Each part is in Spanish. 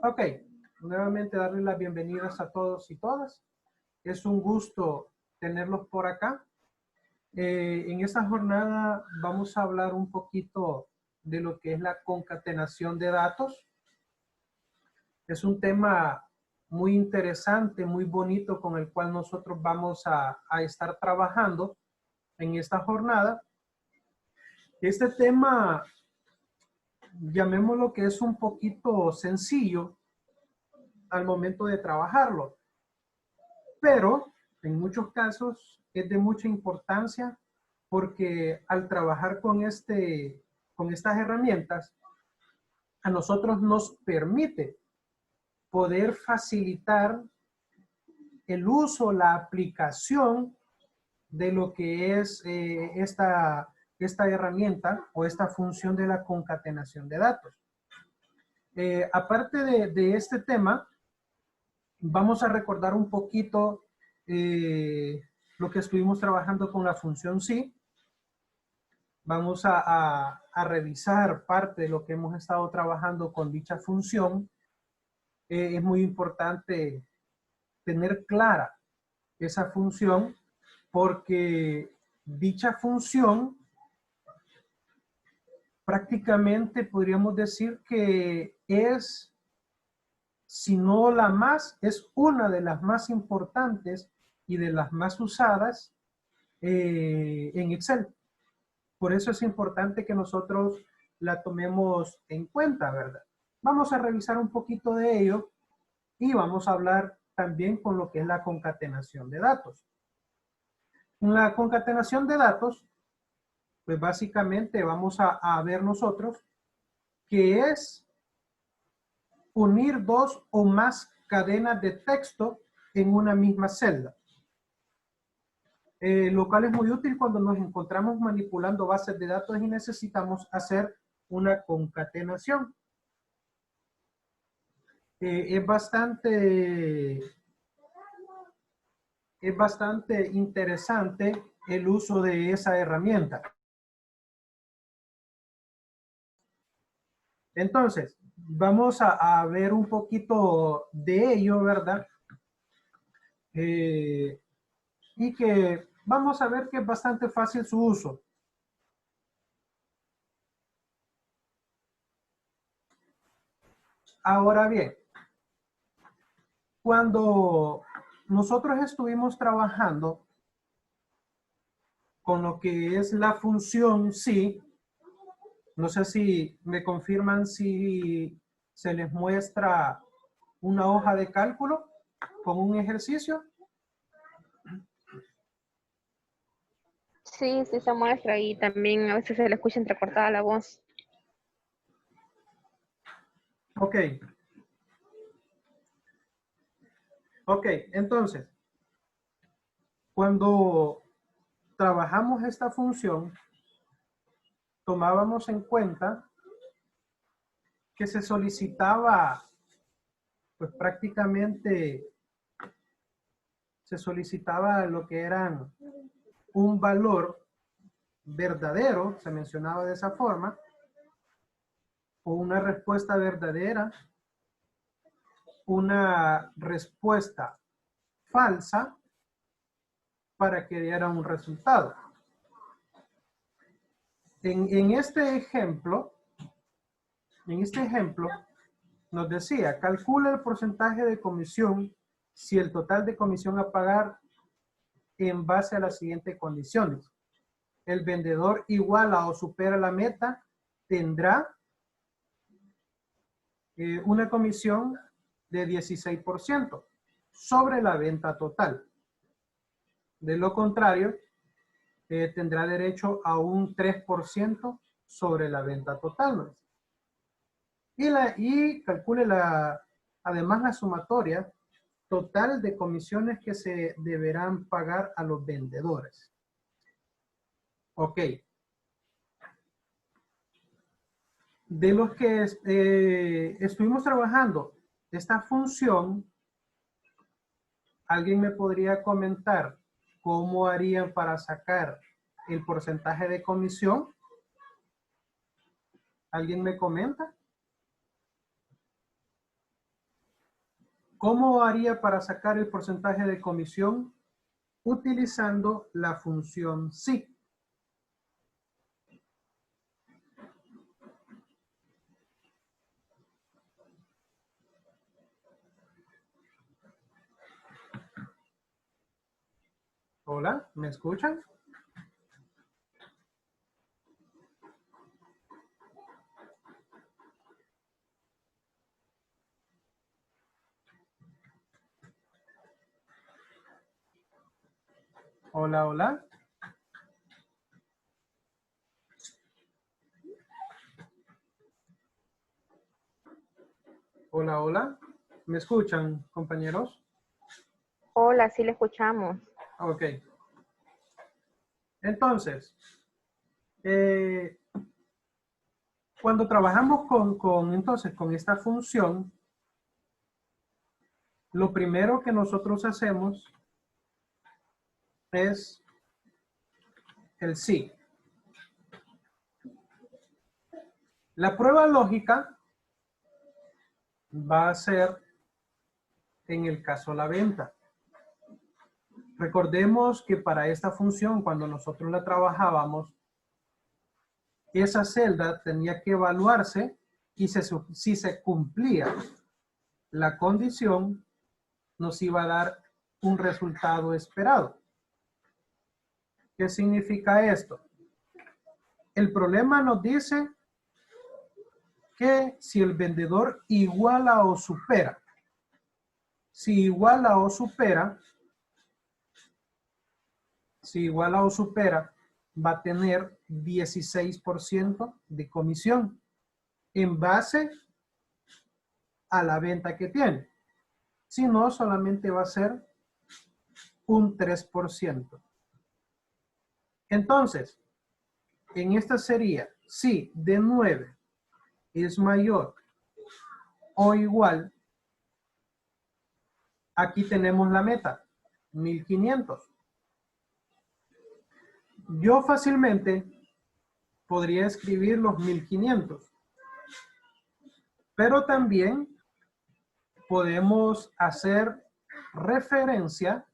Ok, nuevamente darles las bienvenidas a todos y todas. Es un gusto tenerlos por acá. En esta jornada vamos a hablar un poquito de lo que es la concatenación de datos. Es un tema muy interesante, muy bonito, con el cual nosotros vamos a estar trabajando en esta jornada. Este tema, llamémoslo que es un poquito sencillo al momento de trabajarlo, pero en muchos casos es de mucha importancia porque al trabajar con estas herramientas, a nosotros nos permite poder facilitar el uso, la aplicación de lo que es esta herramienta o esta función de la concatenación de datos. Aparte de este tema, vamos a recordar un poquito lo que estuvimos trabajando con la función sí. Vamos a revisar parte de lo que hemos estado trabajando con dicha función. Es muy importante tener clara esa función porque dicha función prácticamente podríamos decir que es, si no la más, es una de las más importantes y de las más usadas en Excel. Por eso es importante que nosotros la tomemos en cuenta, ¿verdad? Vamos a revisar un poquito de ello y vamos a hablar también con lo que es la concatenación de datos. En la concatenación de datos, pues básicamente vamos a ver nosotros que es unir dos o más cadenas de texto en una misma celda. Lo cual es muy útil cuando nos encontramos manipulando bases de datos y necesitamos hacer una concatenación. Es bastante interesante el uso de esa herramienta. Entonces, vamos a ver un poquito de ello, ¿verdad? Y que vamos a ver que es bastante fácil su uso. Ahora bien, cuando nosotros estuvimos trabajando con lo que es la función sí, no sé si me confirman si se les muestra una hoja de cálculo con un ejercicio. Sí, sí se muestra y también a veces se le escucha entrecortada la voz. Ok. Ok, entonces, cuando trabajamos esta función, tomábamos en cuenta que se solicitaba, pues prácticamente se solicitaba lo que eran un valor verdadero, se mencionaba de esa forma, o una respuesta verdadera, una respuesta falsa para que diera un resultado. En este ejemplo, nos decía, calcula el porcentaje de comisión si el total de comisión a pagar en base a las siguientes condiciones. El vendedor iguala o supera la meta, tendrá una comisión de 16% sobre la venta total. De lo contrario, tendrá derecho a un 3% sobre la venta total, ¿no? Y calcule además la sumatoria total de comisiones que se deberán pagar a los vendedores. Ok. De los que estuvimos trabajando esta función, ¿alguien me podría comentar cómo harían para sacar el porcentaje de comisión? ¿Alguien me comenta? ¿Cómo haría para sacar el porcentaje de comisión? Utilizando la función sí. Hola, ¿me escuchan? Hola, hola. Hola, hola. ¿Me escuchan, compañeros? Hola, sí le escuchamos. Ok. Entonces, eh, cuando trabajamos con esta función, lo primero que nosotros hacemos es el sí. La prueba lógica va a ser en el caso la venta. Recordemos que para esta función, cuando nosotros la trabajábamos, esa celda tenía que evaluarse y si se cumplía la condición, nos iba a dar un resultado esperado. ¿Qué significa esto? El problema nos dice que si el vendedor iguala o supera, si iguala o supera, va a tener 16% de comisión en base a la venta que tiene. Si no, solamente va a ser un 3%. Entonces, en esta sería, si de 9 es mayor o igual, aquí tenemos la meta, 1500. Yo fácilmente podría escribir los 1500, pero también podemos hacer referencia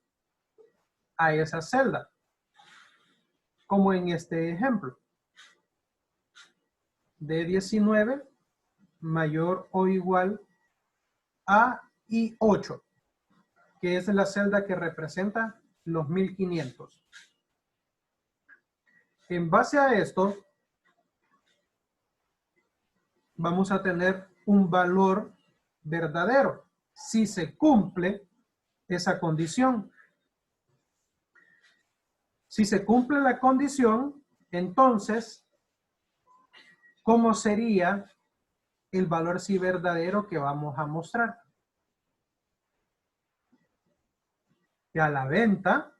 a esa celda, como en este ejemplo. De 19 mayor o igual a I8, que es la celda que representa los 1500. En base a esto, vamos a tener un valor verdadero si se cumple esa condición. Si se cumple la condición, entonces, ¿cómo sería el valor sí verdadero que vamos a mostrar? Que a la venta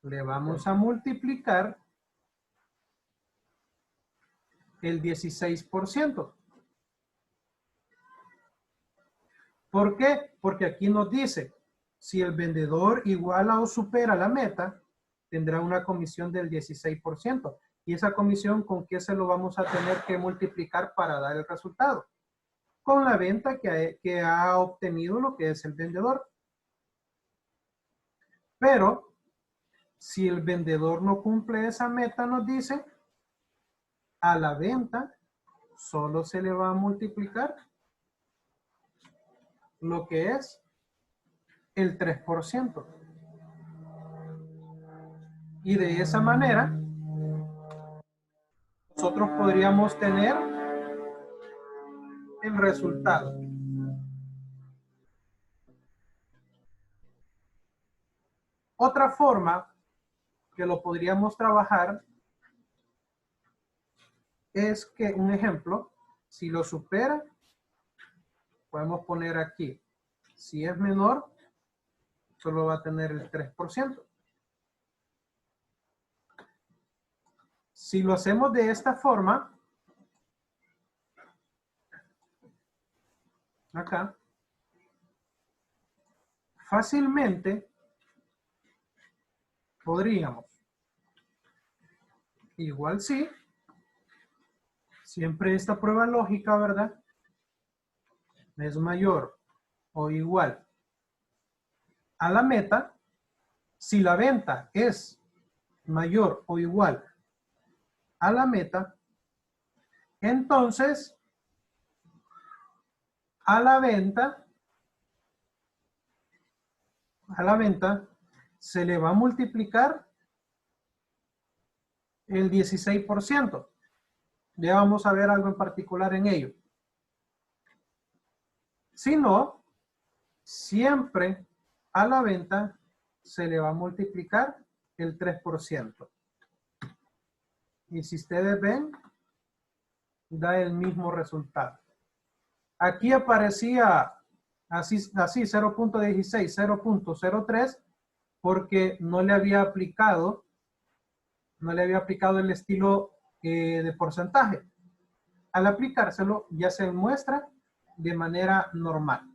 le vamos a multiplicar el 16%. ¿Por qué? Porque aquí nos dice, si el vendedor iguala o supera la meta, tendrá una comisión del 16%. ¿Y esa comisión con qué se lo vamos a tener que multiplicar para dar el resultado? Con la venta que ha obtenido lo que es el vendedor. Pero, si el vendedor no cumple esa meta, nos dice, a la venta solo se le va a multiplicar lo que es el 3%. Y de esa manera, nosotros podríamos tener el resultado. Otra forma que lo podríamos trabajar es que, un ejemplo, si lo supera, podemos poner aquí, si es menor, solo va a tener el 3%. Si lo hacemos de esta forma, acá, fácilmente podríamos, igual sí, siempre esta prueba lógica, ¿verdad? Es mayor o igual a la meta, si la venta es mayor o igual a la meta, entonces a la venta se le va a multiplicar el 16%. Ya vamos a ver algo en particular en ello. Si no, siempre a la venta se le va a multiplicar el 3%. Y si ustedes ven, da el mismo resultado. Aquí aparecía así 0.16, 0.03, porque no le había aplicado el estilo de porcentaje. Al aplicárselo ya se muestra de manera normal.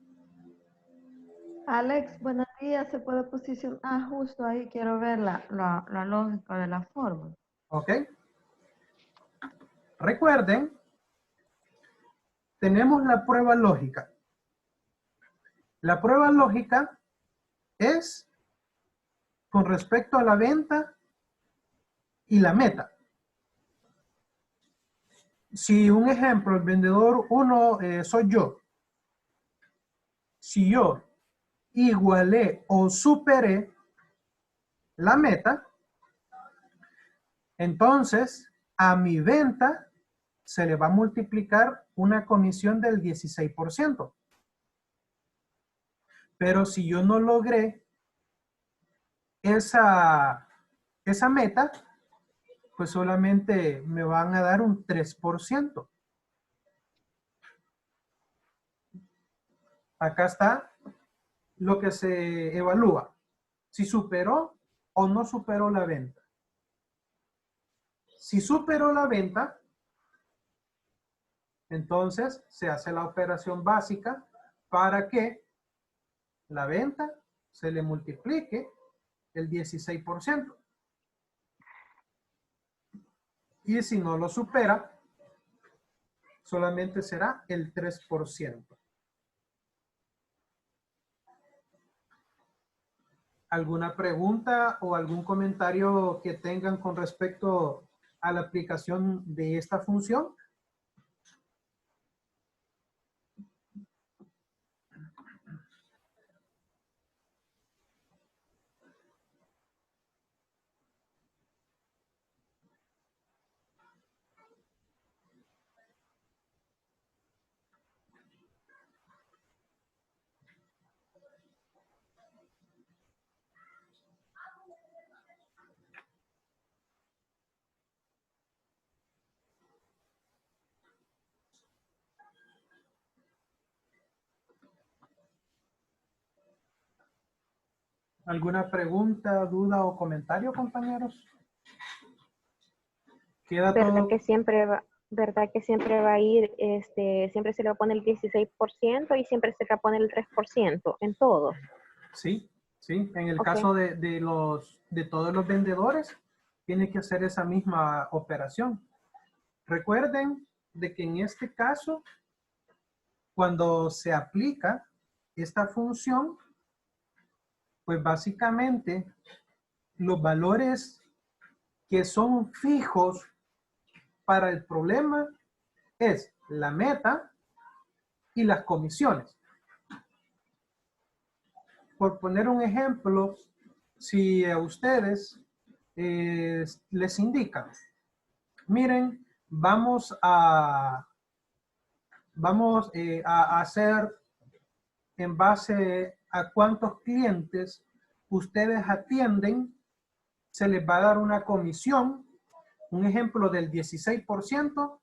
Alex, buenos días. ¿Se puede posicionar? Ah, justo ahí quiero ver la lógica de la forma. ¿Ok? Recuerden, tenemos la prueba lógica. La prueba lógica es con respecto a la venta y la meta. Si un ejemplo, el vendedor 1 soy yo. Si yo igualé o superé la meta, entonces a mi venta se le va a multiplicar una comisión del 16%. Pero si yo no logré esa meta, pues solamente me van a dar un 3%. Acá está lo que se evalúa, si superó o no superó la venta. Si superó la venta, entonces se hace la operación básica para que la venta se le multiplique el 16%. Y si no lo supera, solamente será el 3%. ¿Alguna pregunta o algún comentario que tengan con respecto a la aplicación de esta función? ¿Alguna pregunta, duda o comentario, compañeros? Queda todo. ¿Verdad que siempre va a ir, siempre se le va a poner el 16% y siempre se le va a poner el 3% en todo? Sí, sí. En el Okay. caso de todos los vendedores, tiene que hacer esa misma operación. Recuerden de que en este caso, cuando se aplica esta función, pues básicamente los valores que son fijos para el problema es la meta y las comisiones. Por poner un ejemplo, si a ustedes les indican, miren, vamos a hacer en base a cuántos clientes ustedes atienden, se les va a dar una comisión, un ejemplo del 16%,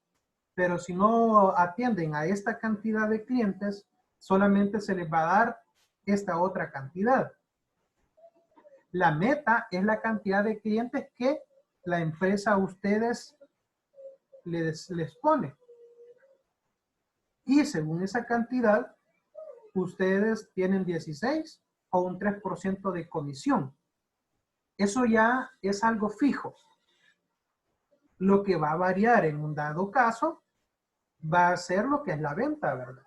pero si no atienden a esta cantidad de clientes, solamente se les va a dar esta otra cantidad. La meta es la cantidad de clientes que la empresa a ustedes les pone. Y según esa cantidad, ustedes tienen 16 o un 3% de comisión. Eso ya es algo fijo. Lo que va a variar en un dado caso, va a ser lo que es la venta, ¿verdad?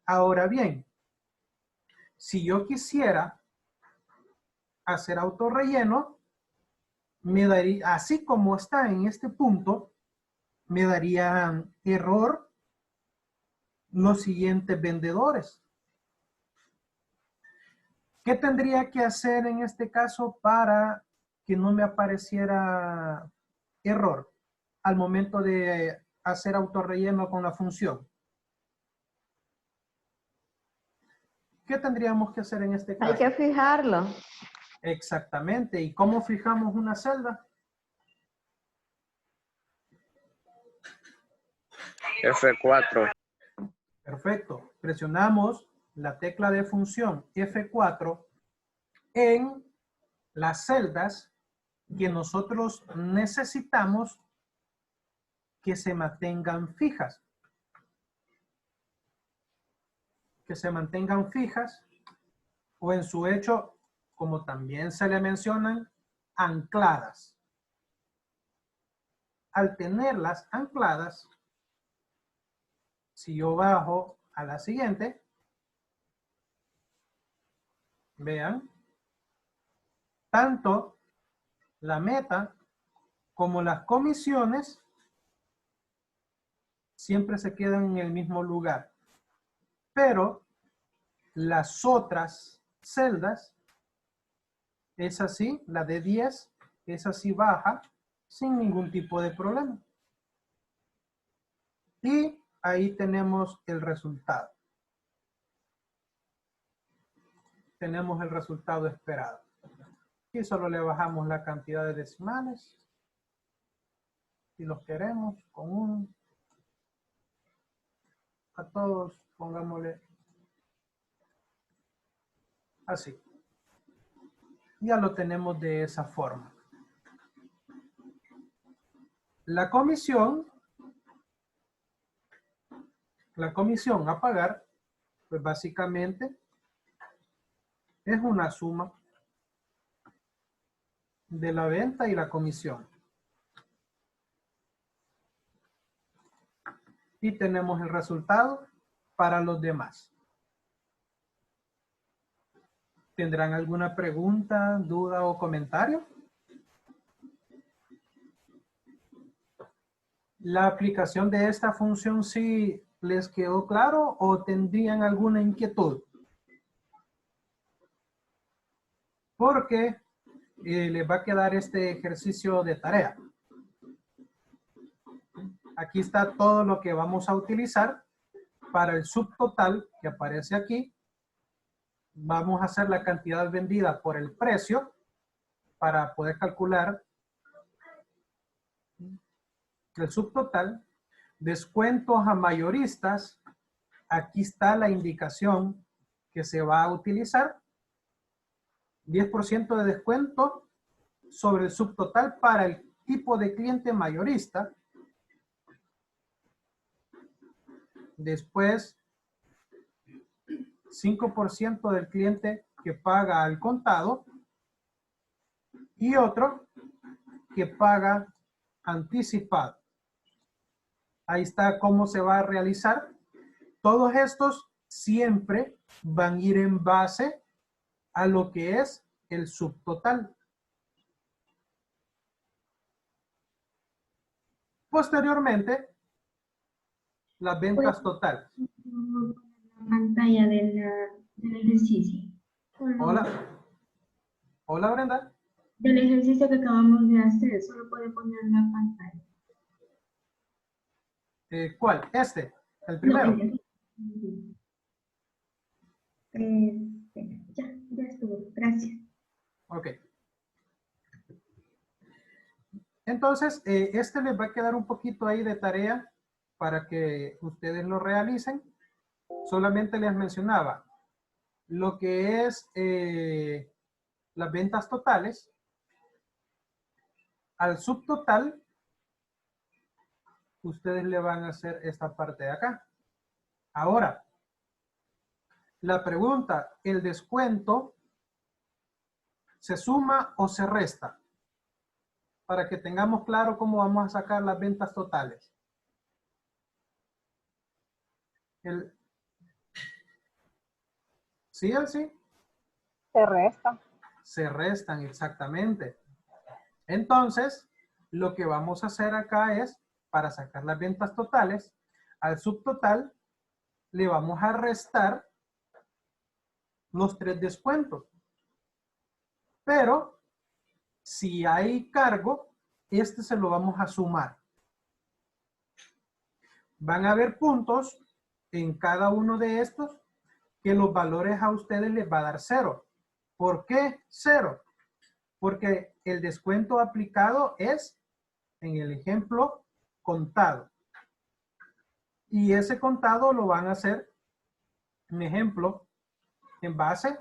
Ahora bien, Si yo quisiera hacer autorrelleno, me daría, así como está en este punto, me daría error los siguientes vendedores. ¿Qué tendría que hacer en este caso para que no me apareciera error al momento de hacer autorrelleno con la función? ¿Qué tendríamos que hacer en este caso? Hay que fijarlo. Exactamente. ¿Y cómo fijamos una celda? F4. Perfecto. Presionamos la tecla de función F4 en las celdas que nosotros necesitamos que se mantengan fijas. Que se mantengan fijas o en su hecho, como también se le mencionan, ancladas. Al tenerlas ancladas, si yo bajo a la siguiente, vean, tanto la meta como las comisiones siempre se quedan en el mismo lugar. Pero las otras celdas, es así, la de 10, es así baja sin ningún tipo de problema. Y ahí tenemos el resultado. Tenemos el resultado esperado. Y solo le bajamos la cantidad de decimales. Si los queremos, con uno. A todos pongámosle así. Ya lo tenemos de esa forma. La comisión a pagar, pues básicamente es una suma de la venta y la comisión. Y tenemos el resultado para los demás. ¿Tendrán alguna pregunta, duda o comentario? ¿La aplicación de esta función sí les quedó claro o tendrían alguna inquietud? Porque les va a quedar este ejercicio de tarea. Aquí está todo lo que vamos a utilizar para el subtotal que aparece aquí. Vamos a hacer la cantidad vendida por el precio para poder calcular el subtotal. Descuentos a mayoristas. Aquí está la indicación que se va a utilizar. 10% de descuento sobre el subtotal para el tipo de cliente mayorista. Después, 5% del cliente que paga al contado y otro que paga anticipado. Ahí está cómo se va a realizar. Todos estos siempre van a ir en base a lo que es el subtotal. Posteriormente, las ventas totales. La pantalla del ejercicio. Hola. Hola, Brenda. Del ejercicio que acabamos de hacer, solo puede poner la pantalla. ¿Cuál? Este, el primero. Ya estuvo. Gracias. Ok. Entonces, este les va a quedar un poquito ahí de tarea para que ustedes lo realicen. Solamente les mencionaba lo que es las ventas totales. Al subtotal, ustedes le van a hacer esta parte de acá. Ahora, la pregunta, ¿el descuento se suma o se resta? Para que tengamos claro cómo vamos a sacar las ventas totales. ¿Sí, Elsie? Se resta. Se restan, exactamente. Entonces, lo que vamos a hacer acá es, para sacar las ventas totales, al subtotal le vamos a restar los 3 descuentos. Pero, si hay cargo, este se lo vamos a sumar. Van a haber puntos en cada uno de estos que los valores a ustedes les va a dar 0. ¿Por qué 0? Porque el descuento aplicado es, en el ejemplo, contado. Y ese contado lo van a hacer, un ejemplo, en base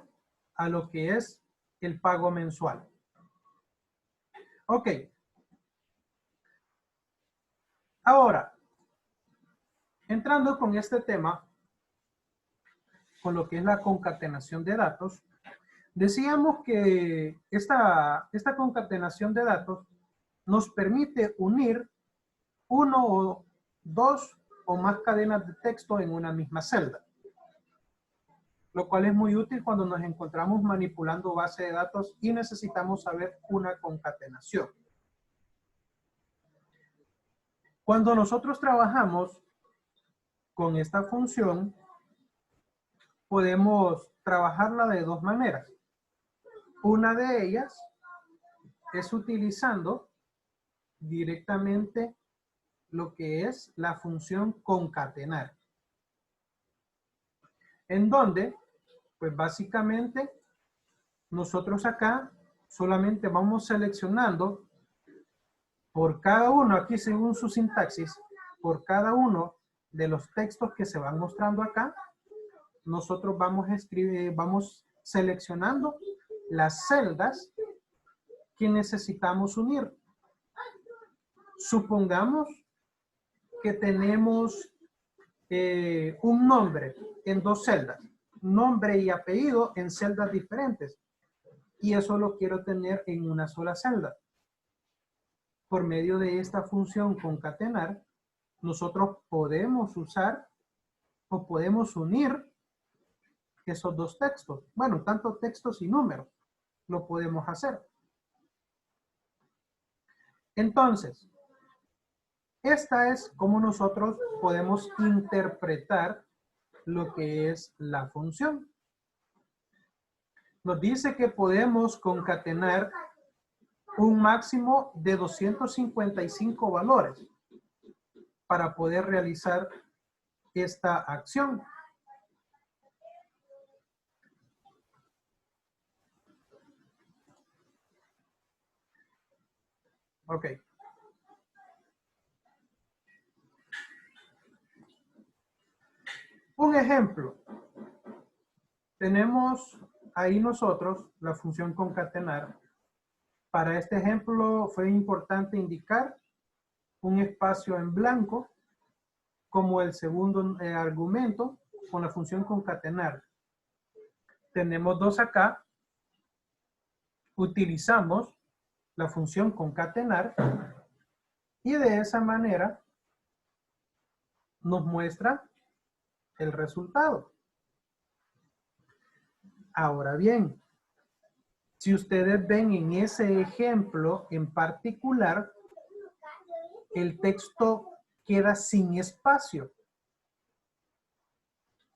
a lo que es el pago mensual. Ok. Ahora, entrando con este tema, con lo que es la concatenación de datos, decíamos que esta concatenación de datos nos permite unir 1 o 2 o más cadenas de texto en una misma celda, lo cual es muy útil cuando nos encontramos manipulando base de datos y necesitamos saber una concatenación. Cuando nosotros trabajamos con esta función, podemos trabajarla de 2 maneras. Una de ellas es utilizando directamente lo que es la función concatenar. En donde, pues básicamente, nosotros acá solamente vamos seleccionando por cada uno, aquí según su sintaxis, por cada uno de los textos que se van mostrando acá, nosotros vamos seleccionando las celdas que necesitamos unir. Supongamos que tenemos un nombre en 2 celdas, nombre y apellido en celdas diferentes, y eso lo quiero tener en una sola celda. Por medio de esta función concatenar, nosotros podemos usar o podemos unir esos 2 textos. Bueno, tanto textos y números lo podemos hacer. Entonces, esta es como nosotros podemos interpretar lo que es la función. Nos dice que podemos concatenar un máximo de 255 valores para poder realizar esta acción. Ok. Un ejemplo. Tenemos ahí nosotros la función concatenar. Para este ejemplo fue importante indicar un espacio en blanco como el segundo argumento con la función concatenar. Tenemos 2 acá. Utilizamos la función concatenar y de esa manera nos muestra el resultado. Ahora bien, si ustedes ven en ese ejemplo en particular, el texto queda sin espacio.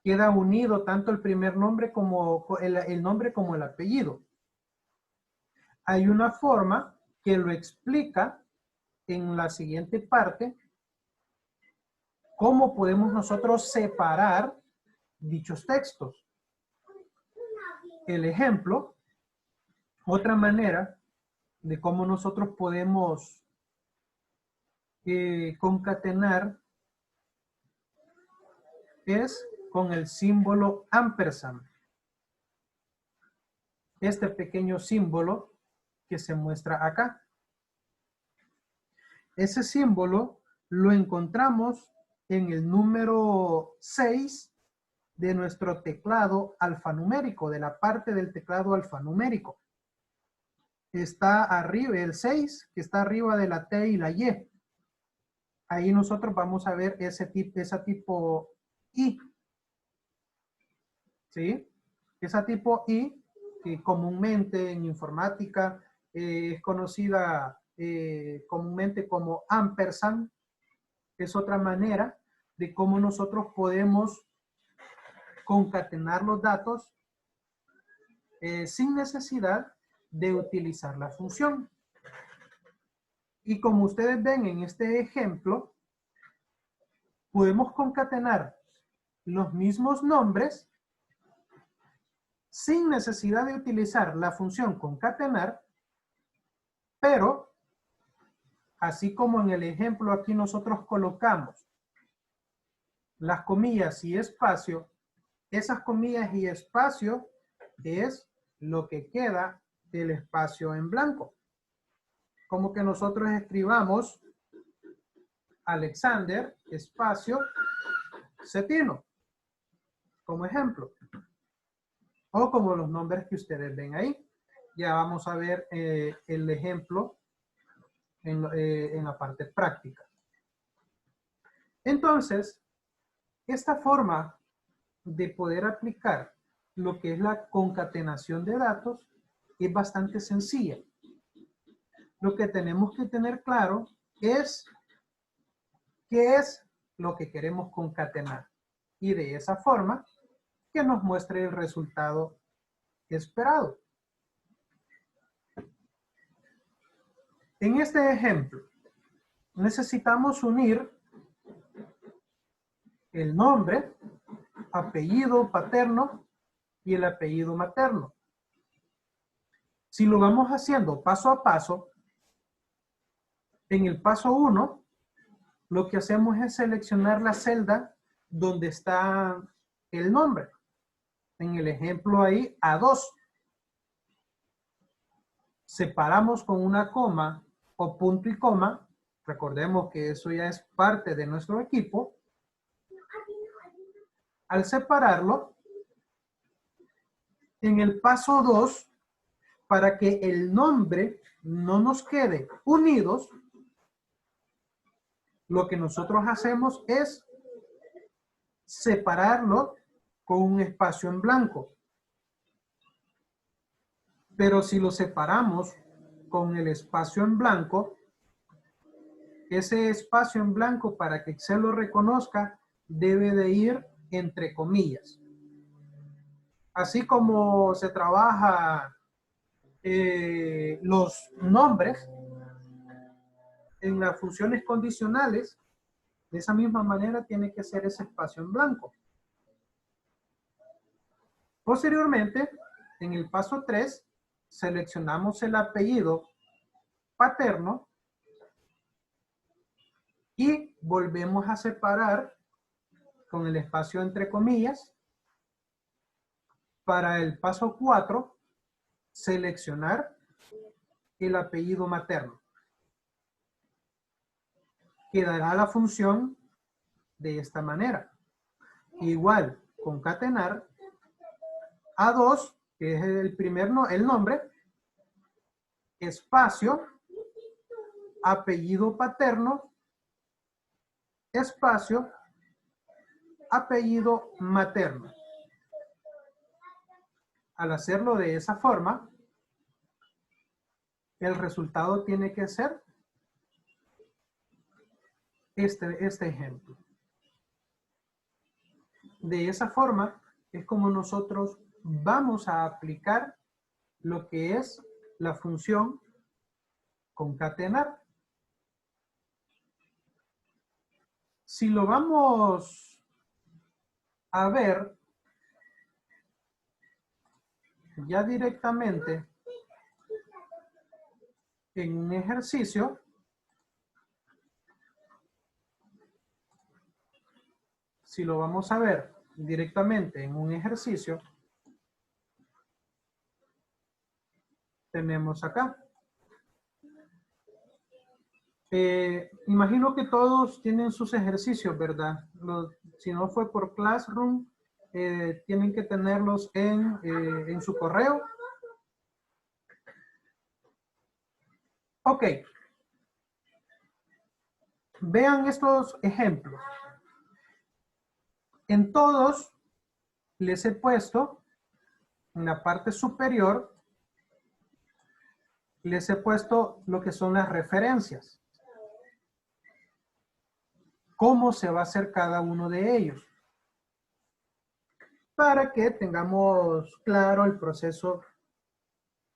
Queda unido tanto el primer nombre como el nombre como el apellido. Hay una forma que lo explica en la siguiente parte, cómo podemos nosotros separar dichos textos. El ejemplo, otra manera de cómo nosotros podemos concatenar es con el símbolo ampersand. Este pequeño símbolo que se muestra acá. Ese símbolo lo encontramos en el número 6 de nuestro teclado alfanumérico, de la parte del teclado alfanumérico. Está arriba, el 6, que está arriba de la T y la Y. Ahí nosotros vamos a ver ese tipo I. ¿Sí? Esa tipo I, que comúnmente en informática es conocida comúnmente como ampersand, es otra manera de cómo nosotros podemos concatenar los datos sin necesidad de utilizar la función. Y como ustedes ven en este ejemplo, podemos concatenar los mismos nombres sin necesidad de utilizar la función concatenar, pero así como en el ejemplo aquí nosotros colocamos las comillas y espacio, esas comillas y espacio es lo que queda del espacio en blanco. Como que nosotros escribamos Alexander, espacio, Cetino, como ejemplo. O como los nombres que ustedes ven ahí. Ya vamos a ver el ejemplo en la parte práctica. Entonces, esta forma de poder aplicar lo que es la concatenación de datos es bastante sencilla. Lo que tenemos que tener claro es qué es lo que queremos concatenar. Y de esa forma, que nos muestre el resultado esperado. En este ejemplo, necesitamos unir el nombre, apellido paterno y el apellido materno. Si lo vamos haciendo paso a paso, en el paso 1, lo que hacemos es seleccionar la celda donde está el nombre. En el ejemplo ahí, A2. Separamos con una coma o punto y coma. Recordemos que eso ya es parte de nuestro equipo. Al separarlo, en el paso 2, para que el nombre no nos quede unidos, lo que nosotros hacemos es separarlo con un espacio en blanco. Pero si lo separamos con el espacio en blanco, ese espacio en blanco, para que Excel lo reconozca, debe de ir entre comillas. Así como se trabaja los nombres en las funciones condicionales, de esa misma manera tiene que ser ese espacio en blanco. Posteriormente, en el paso 3, seleccionamos el apellido paterno y volvemos a separar con el espacio entre comillas. Para el paso 4, seleccionar el apellido materno. Quedará la función de esta manera. Igual, concatenar A2, que es el nombre, espacio, apellido paterno, espacio, apellido materno. Al hacerlo de esa forma, el resultado tiene que ser este ejemplo. De esa forma es como nosotros vamos a aplicar lo que es la función concatenar. Si lo vamos a ver ya directamente en un ejercicio, si lo vamos a ver directamente en un ejercicio, tenemos acá. Imagino que todos tienen sus ejercicios, ¿verdad? Si no fue por Classroom, tienen que tenerlos en su correo. Ok. Vean estos ejemplos. En todos les he puesto en la parte superior, les he puesto lo que son las referencias. Cómo se va a hacer cada uno de ellos. Para que tengamos claro el proceso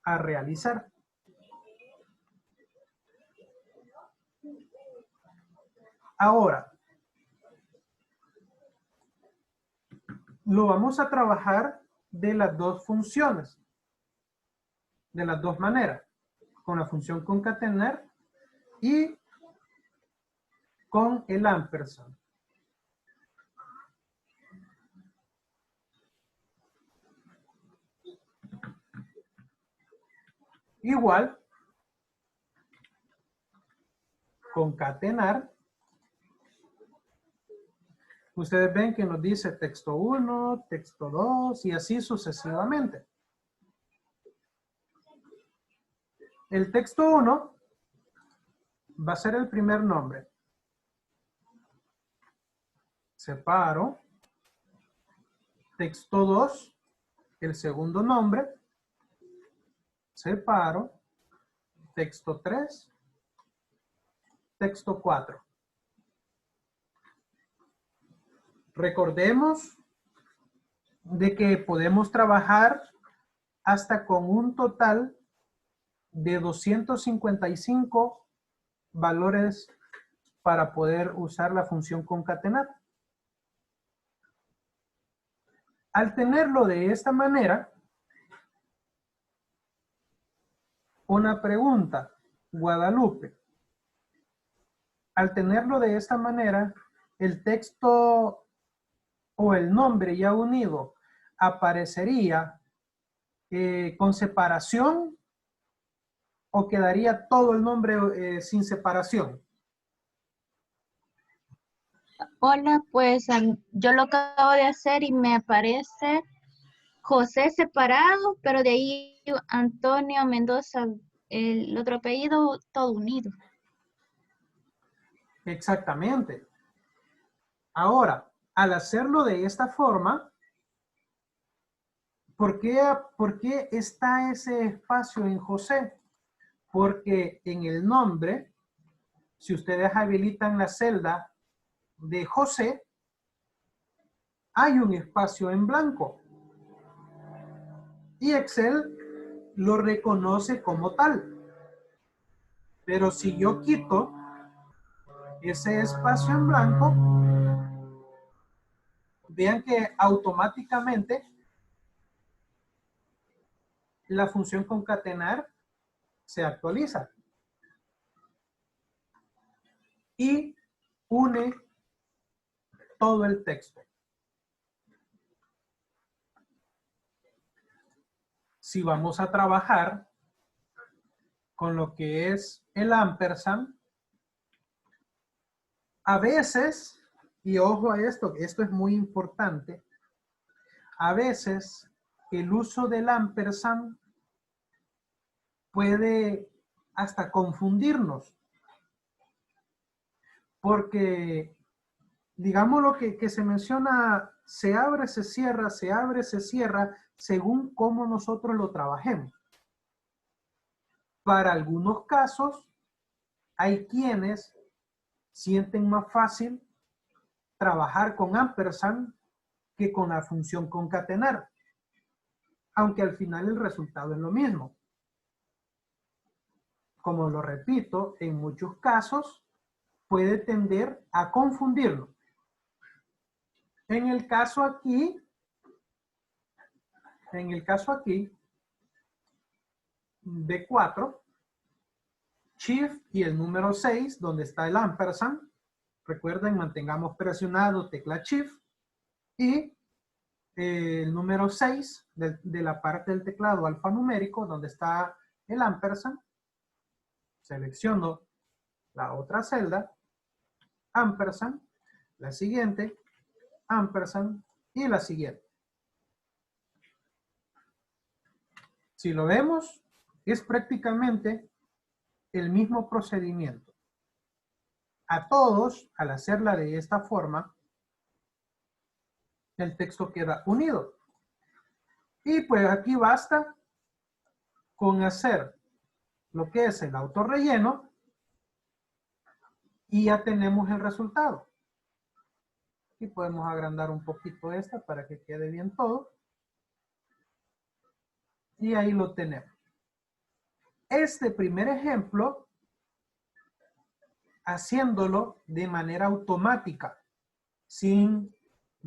a realizar. Ahora, lo vamos a trabajar de las dos funciones, de las dos maneras, con la función concatenar y con el ampersand. Igual, concatenar. Ustedes ven que nos dice texto 1, texto 2 y así sucesivamente. El texto 1 va a ser el primer nombre. Separo. Texto 2, el segundo nombre. Separo. Texto 3. Texto 4. Recordemos de que podemos trabajar hasta con un total de 255 valores para poder usar la función concatenar. Al tenerlo de esta manera, una pregunta, Guadalupe. Al tenerlo de esta manera, el texto o el nombre ya unido aparecería con separación o quedaría todo el nombre sin separación. Hola, pues yo lo acabo de hacer y me aparece José separado, pero de ahí Antonio Mendoza, el otro apellido, todo unido. Exactamente. Ahora, al hacerlo de esta forma, ¿por qué está ese espacio en José? Porque en el nombre, si ustedes habilitan la celda de José, hay un espacio en blanco. Y Excel lo reconoce como tal. Pero si yo quito ese espacio en blanco, vean que automáticamente la función concatenar se actualiza y une todo el texto. Si vamos a trabajar con lo que es el ampersand, a veces, y ojo a esto es muy importante, a veces el uso del ampersand puede hasta confundirnos. Porque, digamos lo que se menciona, se abre, se cierra, según cómo nosotros lo trabajemos. Para algunos casos, hay quienes sienten más fácil trabajar con ampersand que con la función concatenar, aunque al final el resultado es lo mismo. Como lo repito, en muchos casos puede tender a confundirlo. En el caso aquí, B4, Shift y el número 6, donde está el ampersand. Recuerden, mantengamos presionado tecla Shift y el número 6 de la parte del teclado alfanumérico, donde está el ampersand. Selecciono la otra celda, ampersand, la siguiente, ampersand y la siguiente. Si lo vemos, es prácticamente el mismo procedimiento. A todos, al hacerla de esta forma, el texto queda unido. Y pues aquí basta con hacer lo que es el autorrelleno y ya tenemos el resultado. Y podemos agrandar un poquito esta para que quede bien todo. Y ahí lo tenemos. Este primer ejemplo, haciéndolo de manera automática, sin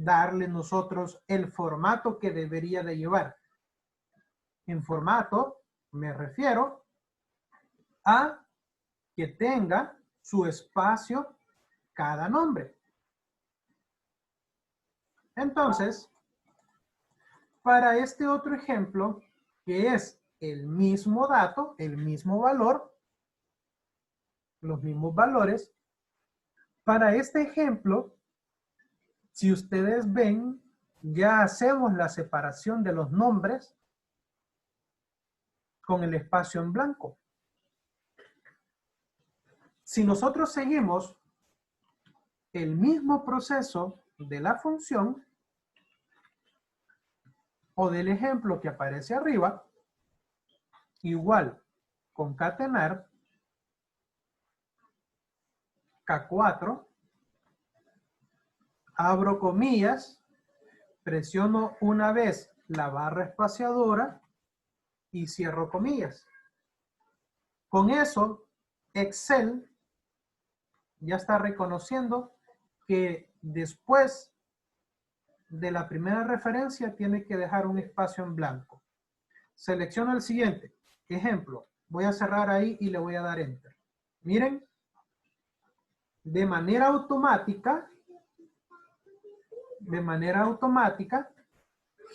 darle nosotros el formato que debería de llevar. En formato me refiero a que tenga su espacio cada nombre. Entonces, para este otro ejemplo, que es el mismo dato, el mismo valor, los mismos valores, para este ejemplo, si ustedes ven, ya hacemos la separación de los nombres con el espacio en blanco. Si nosotros seguimos el mismo proceso de la función o del ejemplo que aparece arriba, igual concatenar K4, abro comillas, presiono una vez la barra espaciadora y cierro comillas. Con eso, Excel ya está reconociendo que después de la primera referencia tiene que dejar un espacio en blanco. Selecciono el siguiente. Ejemplo, voy a cerrar ahí y le voy a dar Enter. Miren, de manera automática,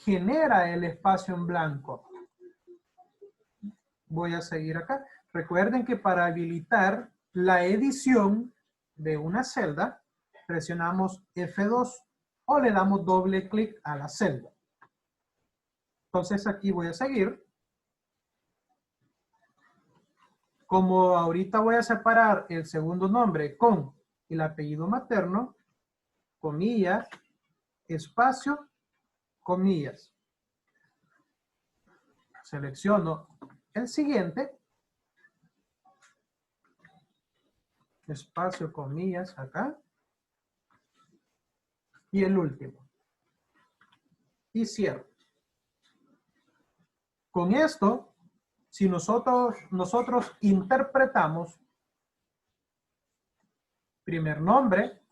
genera el espacio en blanco. Voy a seguir acá. Recuerden que para habilitar la edición de una celda, presionamos F2 o le damos doble clic a la celda. Entonces aquí voy a seguir. Como ahorita voy a separar el segundo nombre con el apellido materno, comillas, espacio, comillas. Selecciono el siguiente. Espacio, comillas, acá. Y el último. Y cierro. Con esto, si nosotros interpretamos primer nombre,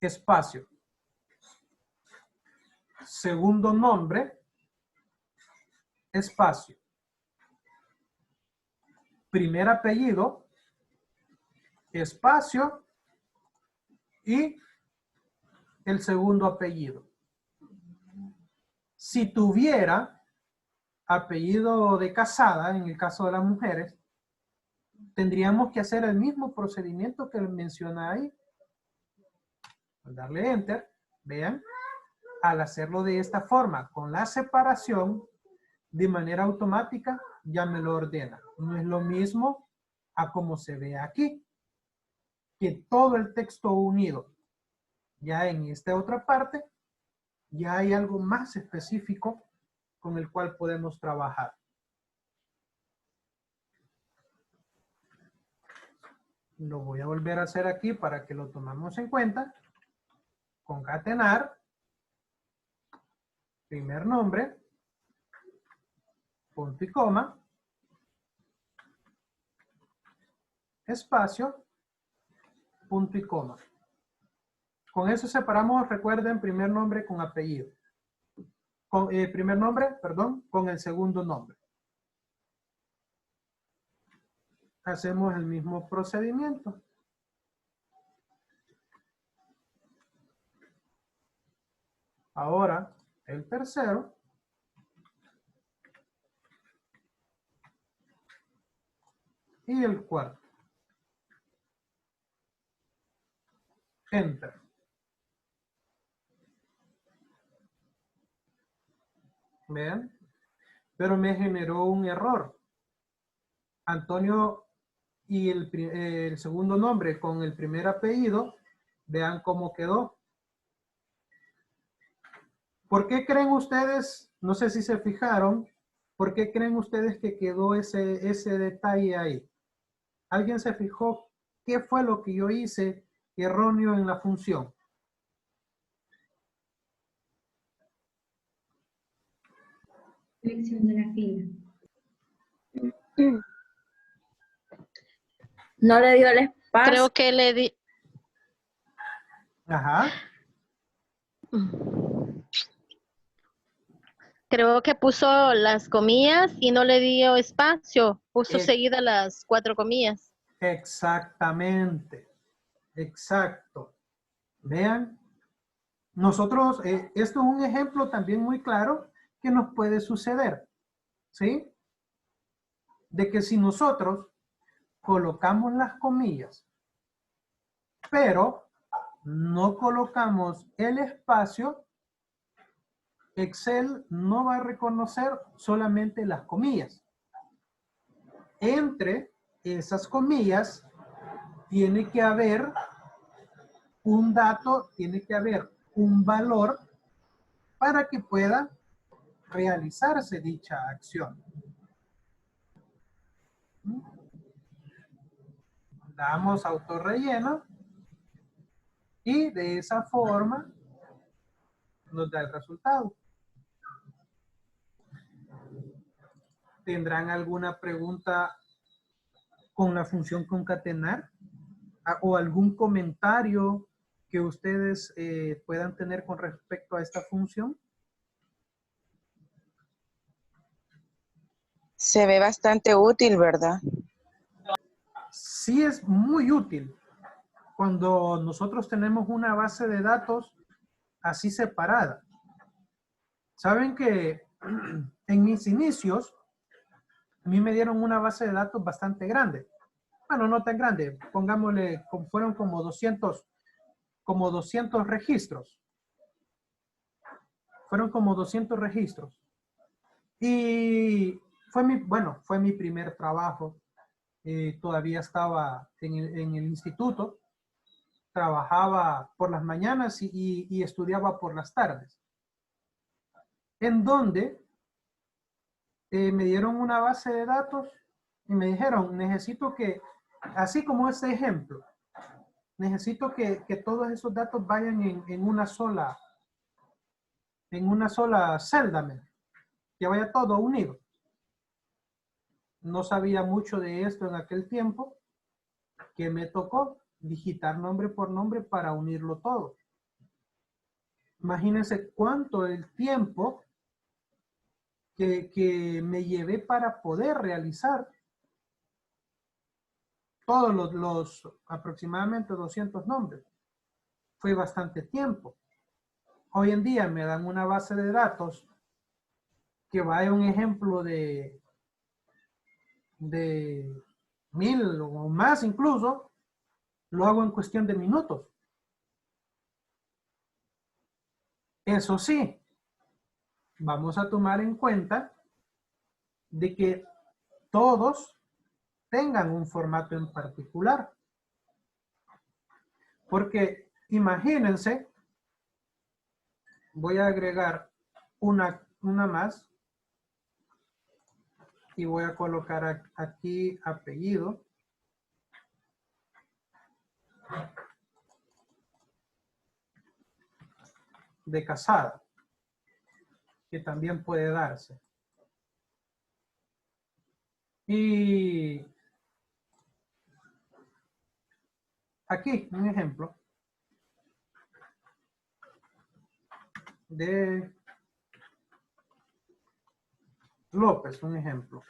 espacio. Segundo nombre, espacio. Primer apellido, espacio. Y el segundo apellido. Si tuviera apellido de casada, en el caso de las mujeres, tendríamos que hacer el mismo procedimiento que menciona ahí. Al darle Enter, vean, al hacerlo de esta forma, con la separación, de manera automática, ya me lo ordena. No es lo mismo a como se ve aquí, que todo el texto unido. Ya en esta otra parte, ya hay algo más específico con el cual podemos trabajar. Lo voy a volver a hacer aquí para que lo tomemos en cuenta. Concatenar. Primer nombre. Punto y coma. Espacio. Punto y coma. Con eso separamos, recuerden, primer nombre con apellido. Primer nombre, perdón, con el segundo nombre. Hacemos el mismo procedimiento. Ahora, el tercero. Y el cuarto. Enter. Vean, pero me generó un error. Antonio y el segundo nombre con el primer apellido, vean cómo quedó. ¿Por qué creen ustedes, no sé si se fijaron, por qué creen ustedes que quedó ese detalle ahí? ¿Alguien se fijó qué fue lo que yo hice erróneo en la función? Selección de la fila. No le dio el espacio. Creo que le di. Ajá. Creo que puso las comillas y no le dio espacio. Puso seguidas las 4 comillas. Exactamente. Exacto. Vean. Nosotros, esto es un ejemplo también muy claro que nos puede suceder. ¿Sí? De que si nosotros colocamos las comillas, pero no colocamos el espacio, Excel no va a reconocer solamente las comillas. Entre esas comillas tiene que haber un dato, tiene que haber un valor para que pueda realizarse dicha acción. Damos autorrelleno y de esa forma nos da el resultado. ¿Tendrán alguna pregunta con la función concatenar? ¿O algún comentario que ustedes puedan tener con respecto a esta función? Se ve bastante útil, ¿verdad? Sí, es muy útil cuando nosotros tenemos una base de datos así separada. Saben que en mis inicios a mí me dieron una base de datos bastante grande. Bueno, no tan grande, pongámosle, fueron como 200 registros. Fueron como 200 registros. Y fue mi primer trabajo. Todavía estaba en el instituto. Trabajaba por las mañanas y estudiaba por las tardes. En donde me dieron una base de datos y me dijeron, necesito que, así como este ejemplo, necesito que todos esos datos vayan en una sola celda, que vaya todo unido. No sabía mucho de esto en aquel tiempo, que me tocó digitar nombre por nombre para unirlo todo. Imagínense cuánto el tiempo que me llevé para poder realizar todos los aproximadamente 200 nombres. Fue bastante tiempo. Hoy en día me dan una base de datos que vaya un ejemplo de 1000 o más incluso, lo hago en cuestión de minutos. Eso sí, vamos a tomar en cuenta de que todos tengan un formato en particular. Porque imagínense, voy a agregar una más y voy a colocar aquí apellido. De Casada, que también puede darse. Y aquí un ejemplo de López, un ejemplo.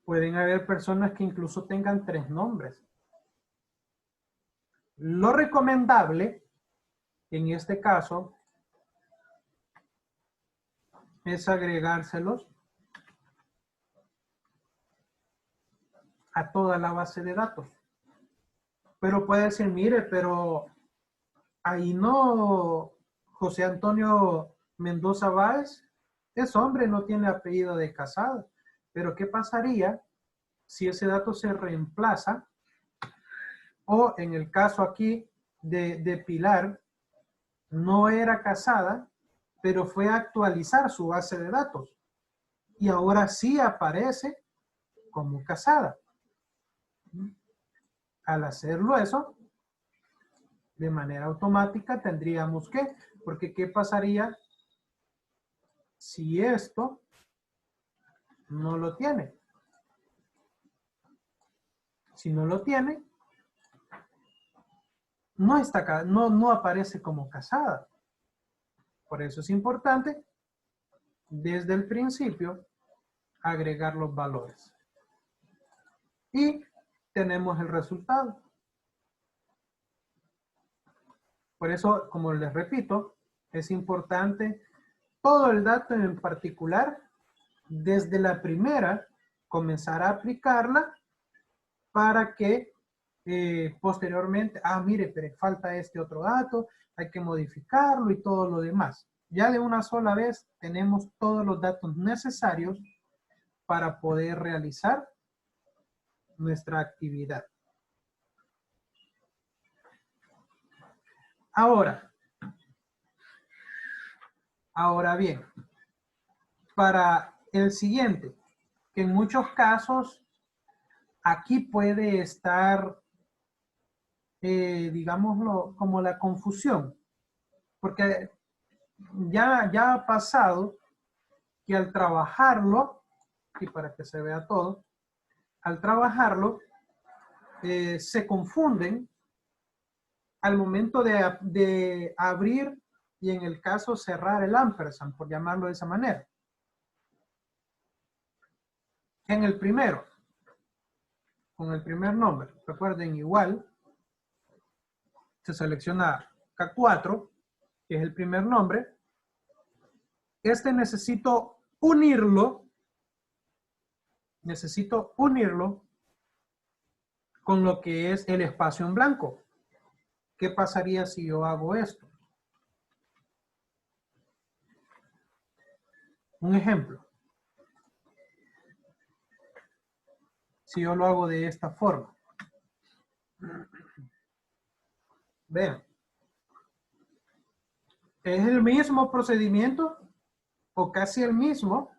Pueden haber personas que incluso tengan 3 nombres. Lo recomendable, en este caso, es agregárselos a toda la base de datos. Pero puede decir, mire, pero ahí no, José Antonio Mendoza Báez es hombre, no tiene apellido de Casado. Pero ¿qué pasaría si ese dato se reemplaza, o en el caso aquí de Pilar, no era casada, pero fue a actualizar su base de datos. Y ahora sí aparece como casada. Al hacerlo eso, de manera automática tendríamos que, porque ¿qué pasaría si esto no lo tiene? Si no lo tiene, no aparece como casada. Por eso es importante, desde el principio, agregar los valores. Y tenemos el resultado. Por eso, como les repito, es importante todo el dato en particular, desde la primera, comenzar a aplicarla para que posteriormente, mire, pero falta este otro dato, hay que modificarlo y todo lo demás. Ya de una sola vez tenemos todos los datos necesarios para poder realizar nuestra actividad. Ahora bien, para el siguiente, que en muchos casos aquí puede estar, digámoslo, como la confusión, porque ya ha pasado que al trabajarlo, y para que se vea todo, al trabajarlo, se confunden al momento de abrir y en el caso cerrar el ampersand, por llamarlo de esa manera. En el primero, con el primer nombre, recuerden igual, se selecciona K4, que es el primer nombre. Necesito unirlo con lo que es el espacio en blanco. ¿Qué pasaría si yo hago esto? Un ejemplo. Si yo lo hago de esta forma. Vean. Es el mismo procedimiento o casi el mismo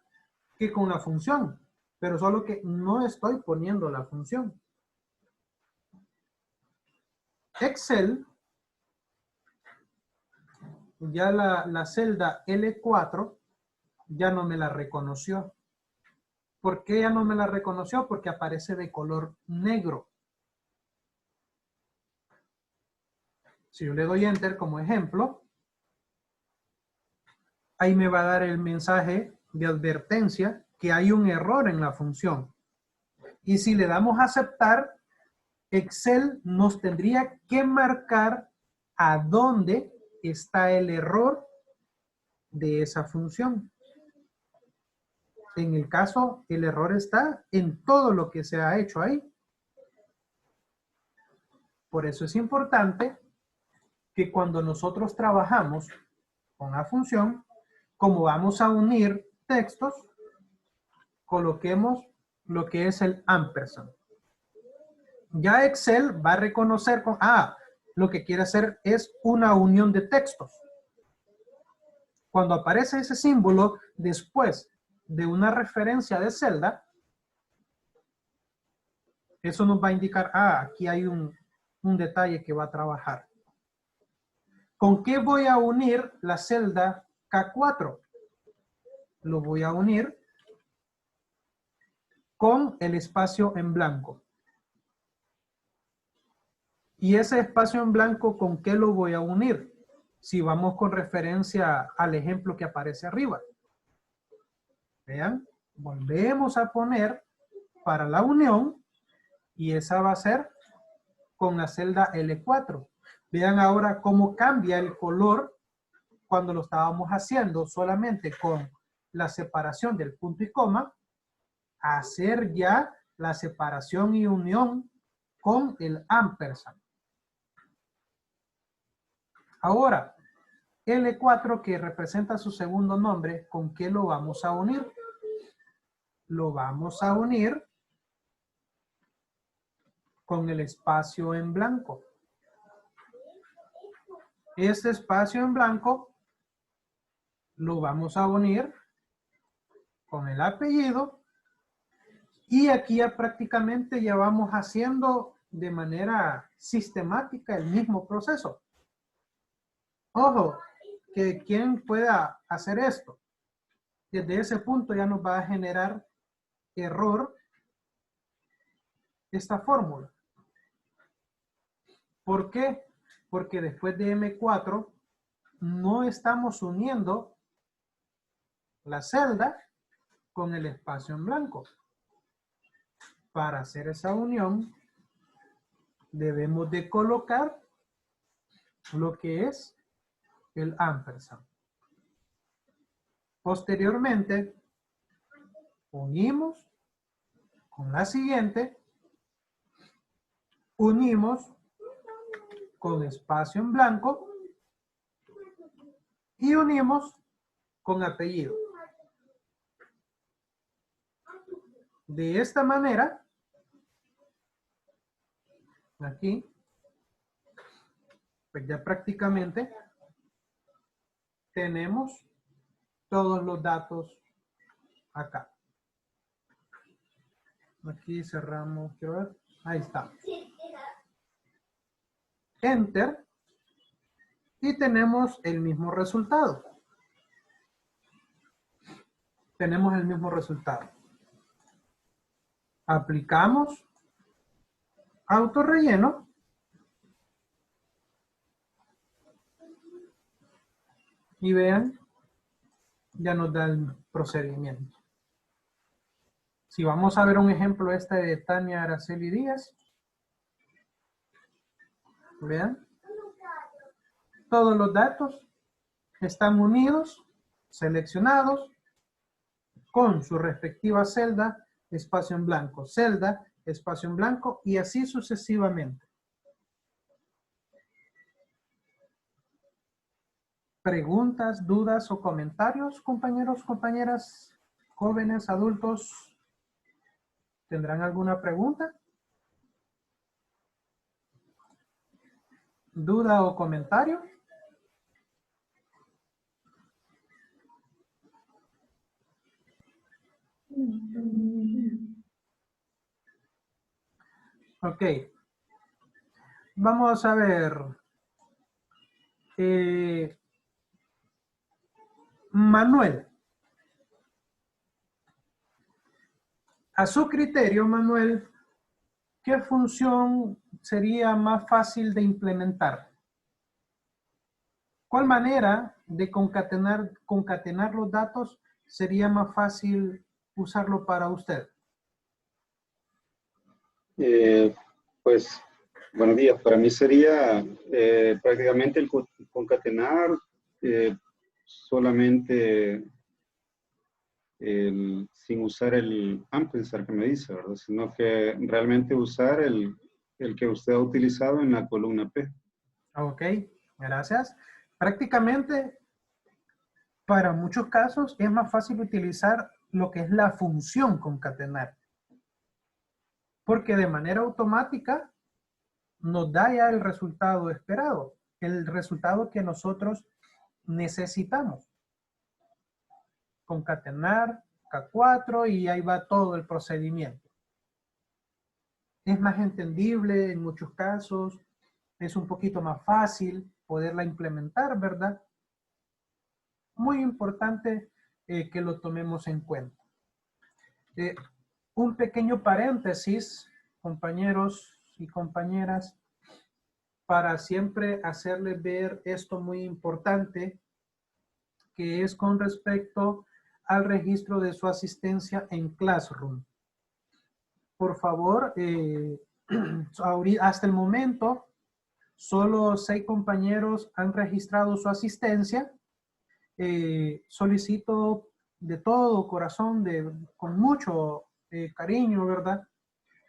que con la función, pero solo que no estoy poniendo la función. Excel, ya la celda L4 ya no me la reconoció. ¿Por qué ya no me la reconoció? Porque aparece de color negro. Si yo le doy Enter como ejemplo, ahí me va a dar el mensaje de advertencia que hay un error en la función. Y si le damos a aceptar, Excel nos tendría que marcar a dónde está el error de esa función. En el caso, el error está en todo lo que se ha hecho ahí. Por eso es importante que cuando nosotros trabajamos con la función, como vamos a unir textos, coloquemos lo que es el ampersand. Ya Excel va a reconocer lo que quiere hacer es una unión de textos. Cuando aparece ese símbolo después de una referencia de celda, eso nos va a indicar, aquí hay un detalle que va a trabajar. ¿Con qué voy a unir la celda K4? Lo voy a unir con el espacio en blanco. ¿Y ese espacio en blanco con qué lo voy a unir? Si vamos con referencia al ejemplo que aparece arriba. Vean, volvemos a poner para la unión y esa va a ser con la celda L4. Vean ahora cómo cambia el color cuando lo estábamos haciendo solamente con la separación del punto y coma, a hacer ya la separación y unión con el ampersand. Ahora, L4 que representa su segundo nombre, ¿con qué lo vamos a unir? Lo vamos a unir con el espacio en blanco. Este espacio en blanco lo vamos a unir con el apellido y aquí ya prácticamente ya vamos haciendo de manera sistemática el mismo proceso. Ojo, que quien pueda hacer esto, desde ese punto ya nos va a generar error esta fórmula. ¿Por qué? Porque después de M4 no estamos uniendo la celda con el espacio en blanco. Para hacer esa unión debemos de colocar lo que es el ampersand. Posteriormente unimos con la siguiente, unimos con espacio en blanco y unimos con apellido. De esta manera, aquí, pues ya prácticamente tenemos todos los datos acá. Aquí cerramos, quiero ver, ahí está. Enter. Y tenemos el mismo resultado. Tenemos el mismo resultado. Aplicamos autorrelleno. Y vean, ya nos da el procedimiento. Si vamos a ver un ejemplo este de Tania Araceli Díaz. Vean. Todos los datos están unidos, seleccionados, con su respectiva celda, espacio en blanco, celda, espacio en blanco, y así sucesivamente. ¿Preguntas, dudas o comentarios, compañeros, compañeras, jóvenes, adultos? ¿Tendrán alguna pregunta? ¿Duda o comentario? Ok. Vamos a ver. Manuel. A su criterio, Manuel, ¿qué función sería más fácil de implementar? ¿Cuál manera de concatenar los datos sería más fácil usarlo para usted? Pues, buenos días. Para mí sería prácticamente el concatenar solamente sin usar el ampersand que me dice, ¿verdad? Sino que realmente usar el que usted ha utilizado en la columna P. Ok, gracias. Prácticamente, para muchos casos, es más fácil utilizar lo que es la función concatenar. Porque de manera automática nos da ya el resultado esperado, el resultado que nosotros necesitamos. Concatenar, K4 y ahí va todo el procedimiento. Es más entendible en muchos casos, es un poquito más fácil poderla implementar, ¿verdad? Muy importante que lo tomemos en cuenta. Un pequeño paréntesis, compañeros y compañeras, para siempre hacerles ver esto muy importante, que es con respecto al registro de su asistencia en Classroom. Por favor, hasta el momento, solo 6 compañeros han registrado su asistencia. Solicito de todo corazón, con mucho cariño, ¿verdad?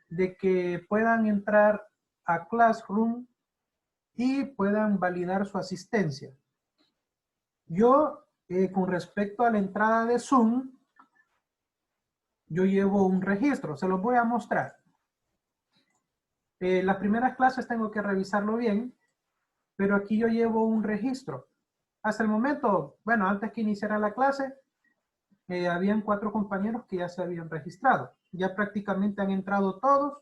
De que puedan entrar a Classroom y puedan validar su asistencia. Yo, con respecto a la entrada de Zoom, yo llevo un registro, se los voy a mostrar. Las primeras clases tengo que revisarlo bien, pero aquí yo llevo un registro. Hasta el momento, bueno, antes que iniciara la clase, habían 4 compañeros que ya se habían registrado. Ya prácticamente han entrado todos.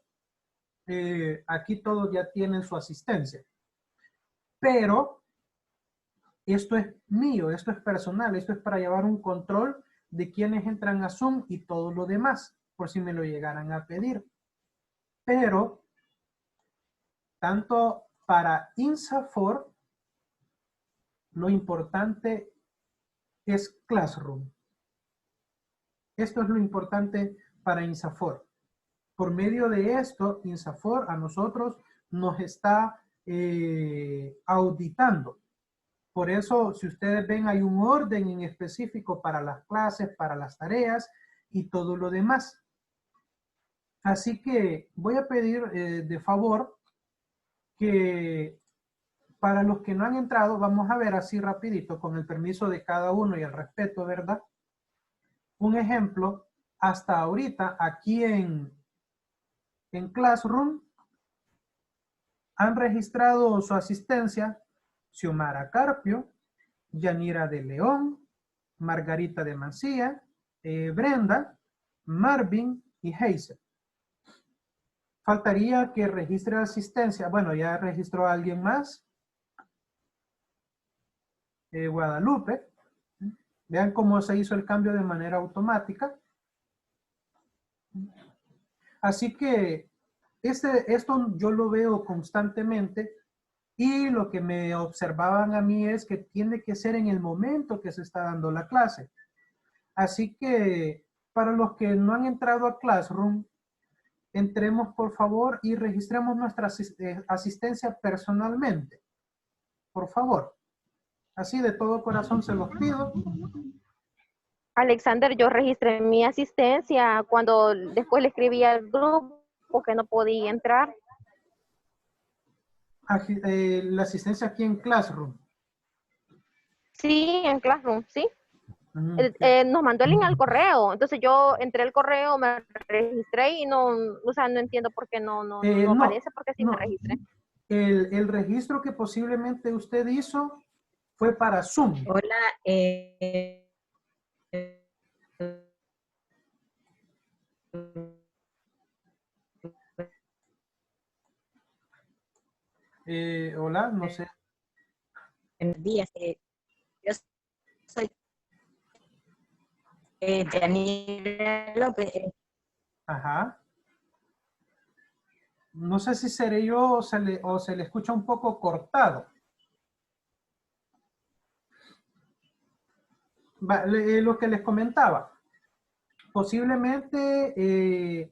Aquí todos ya tienen su asistencia. Pero esto es mío, esto es personal, esto es para llevar un control de quienes entran a Zoom y todo lo demás, por si me lo llegaran a pedir. Pero, tanto para INSAFORP, lo importante es Classroom. Esto es lo importante para INSAFORP. Por medio de esto, INSAFORP a nosotros nos está auditando. Por eso, si ustedes ven, hay un orden en específico para las clases, para las tareas y todo lo demás. Así que voy a pedir de favor que para los que no han entrado, vamos a ver así rapidito, con el permiso de cada uno y el respeto, ¿verdad? Un ejemplo, hasta ahorita aquí en Classroom han registrado su asistencia Xiomara Carpio, Yanira de León, Margarita de Mancía, Brenda, Marvin y Hazel. Faltaría que registre asistencia. Bueno, ya registró a alguien más. Guadalupe. Vean cómo se hizo el cambio de manera automática. Así que esto yo lo veo constantemente y lo que me observaban a mí es que tiene que ser en el momento que se está dando la clase. Así que para los que no han entrado a Classroom, entremos por favor y registremos nuestra asistencia personalmente. Por favor. Así de todo corazón se los pido. Alexander, yo registré mi asistencia cuando después le escribí al grupo que no podía entrar. La asistencia aquí en Classroom. Sí, en Classroom, sí. Okay. Nos mandó el link al correo, entonces yo entré al correo, me registré y no, o sea, no entiendo por qué no aparece, porque sí me registré. El registro que posiblemente usted hizo fue para Zoom. Hola, hola, no sé. buenos días. Yo soy Yanira López. Ajá. No sé si seré yo o se le escucha un poco cortado. Lo que les comentaba. Posiblemente,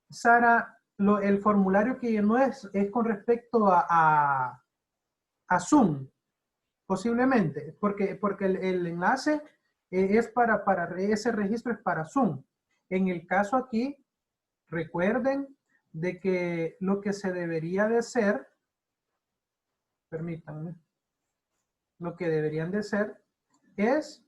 Sara, el formulario que llenó es con respecto a Zoom. Posiblemente, porque el enlace es para ese registro es para Zoom. En el caso aquí, recuerden de que lo que se debería de hacer, permítanme, lo que deberían de hacer es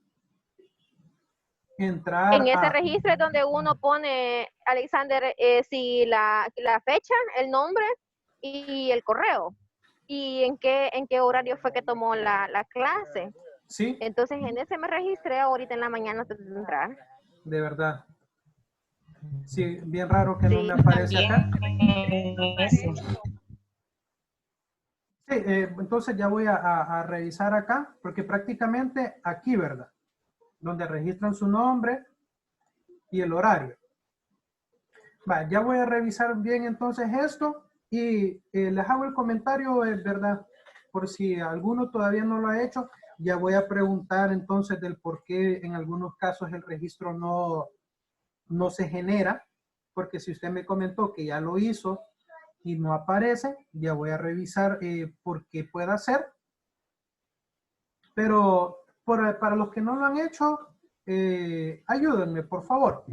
entrar en ese registro es donde uno pone, Alexander, si la fecha, el nombre y el correo. Y en qué horario fue que tomó la clase. Sí. Entonces en ese me registré ahorita en la mañana antes de entrar. De verdad. Sí, bien raro que no me aparece acá. Sí, entonces ya voy a revisar acá, porque prácticamente aquí, ¿verdad? Donde registran su nombre y el horario. Va, ya voy a revisar bien entonces esto y les hago el comentario, ¿verdad? Por si alguno todavía no lo ha hecho, ya voy a preguntar entonces del por qué en algunos casos el registro no se genera, porque si usted me comentó que ya lo hizo y no aparece, ya voy a revisar por qué pueda ser. Pero para los que no lo han hecho, ayúdenme, por favor.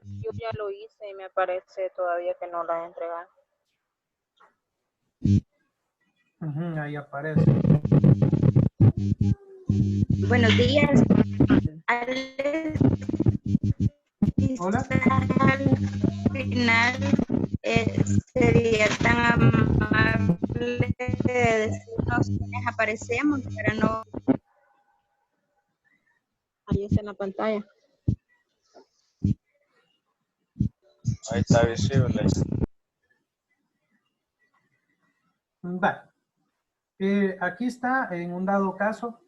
Yo ya lo hice y me parece todavía que no lo han entregado. Ahí aparece. Buenos días. Hola. Al final se quienes aparecemos, pero no. Ahí está en la pantalla. Ahí está visible. Va. Aquí está, en un dado caso,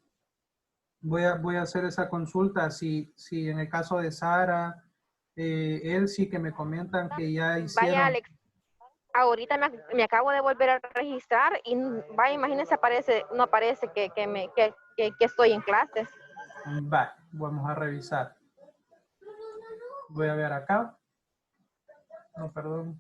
voy a hacer esa consulta. Si en el caso de Sara, él sí que me comentan que ya hicieron. Vaya, Alex, ahorita me acabo de volver a registrar y vaya, imagínense, no aparece que estoy en clases. Va, vamos a revisar. Voy a ver acá. No, perdón.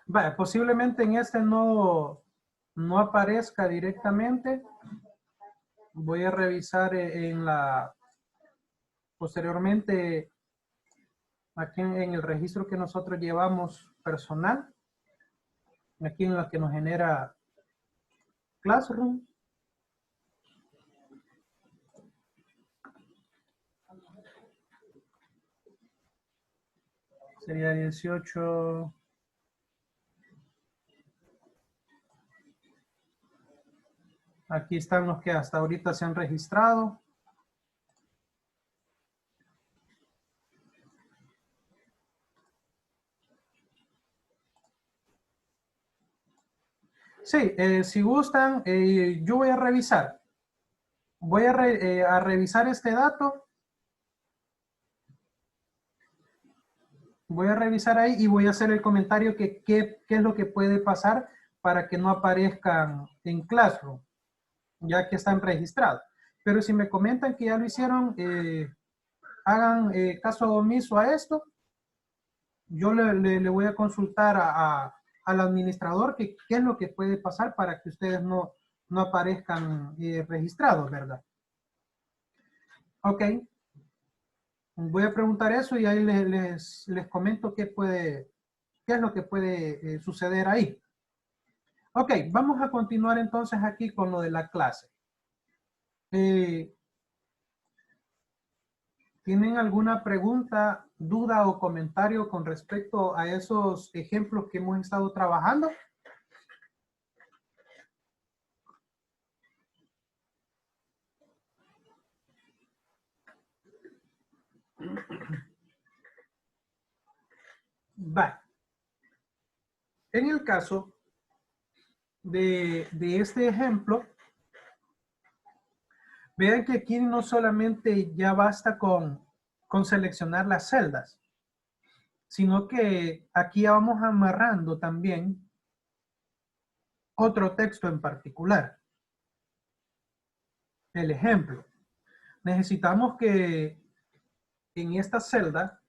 Vale, posiblemente en este no aparezca directamente. Voy a revisar posteriormente aquí en el registro que nosotros llevamos personal. Aquí en la que nos genera Classroom. Sería 18. Aquí están los que hasta ahorita se han registrado. Sí, si gustan, yo voy a revisar. Voy a revisar este dato. Voy a revisar ahí y voy a hacer el comentario que qué es lo que puede pasar para que no aparezcan en Classroom, ya que están registrados. Pero si me comentan que ya lo hicieron, hagan caso omiso a esto. Yo le voy a consultar al administrador qué es lo que puede pasar para que ustedes no aparezcan registrados, ¿verdad? Ok. Voy a preguntar eso y ahí les comento qué es lo que puede suceder ahí. Ok, vamos a continuar entonces aquí con lo de la clase. ¿Tienen alguna pregunta, duda o comentario con respecto a esos ejemplos que hemos estado trabajando? Va. En el caso de este ejemplo, vean que aquí no solamente ya basta con seleccionar las celdas, sino que aquí ya vamos amarrando también otro texto en particular. El ejemplo. Necesitamos que en esta celda,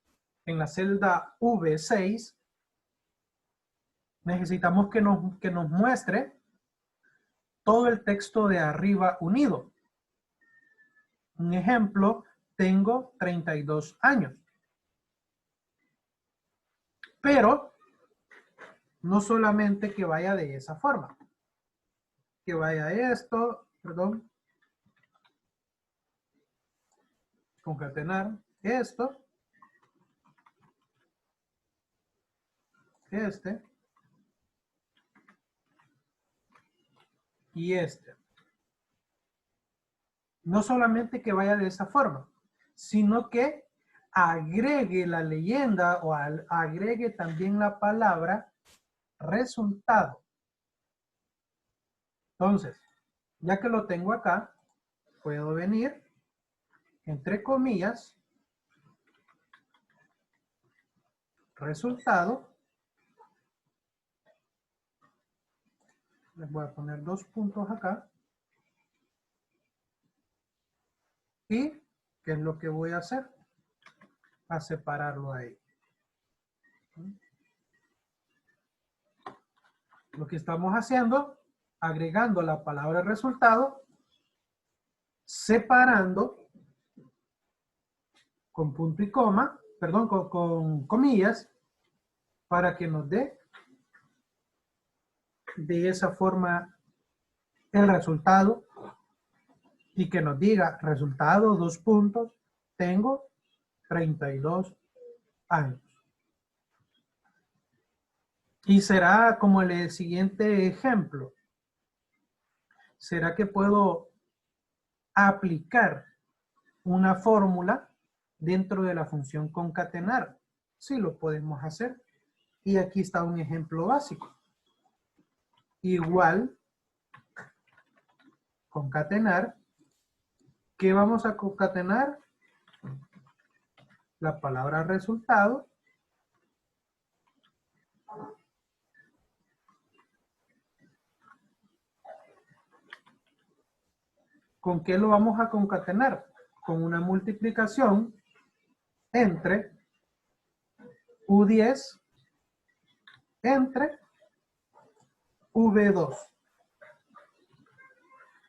en la celda V6, necesitamos que nos muestre todo el texto de arriba unido. Un ejemplo, tengo 32 años. Pero no solamente que vaya de esa forma. Que vaya esto, perdón. Concatenar esto. Este. Y este. No solamente que vaya de esa forma, sino que agregue la leyenda o agregue también la palabra resultado. Entonces, ya que lo tengo acá, puedo venir, entre comillas, resultado. Les voy a poner 2 puntos acá. ¿Y qué es lo que voy a hacer? A separarlo ahí. Lo que estamos haciendo, agregando la palabra resultado, separando con punto y coma, perdón, con comillas, para que nos dé de esa forma el resultado y que nos diga resultado, 2 puntos, tengo 32 años. Y será como el siguiente ejemplo. ¿Será que puedo aplicar una fórmula dentro de la función concatenar? Sí, lo podemos hacer. Y aquí está un ejemplo básico. Igual, concatenar. ¿Qué vamos a concatenar? La palabra resultado. ¿Con qué lo vamos a concatenar? Con una multiplicación entre U10 entre V2.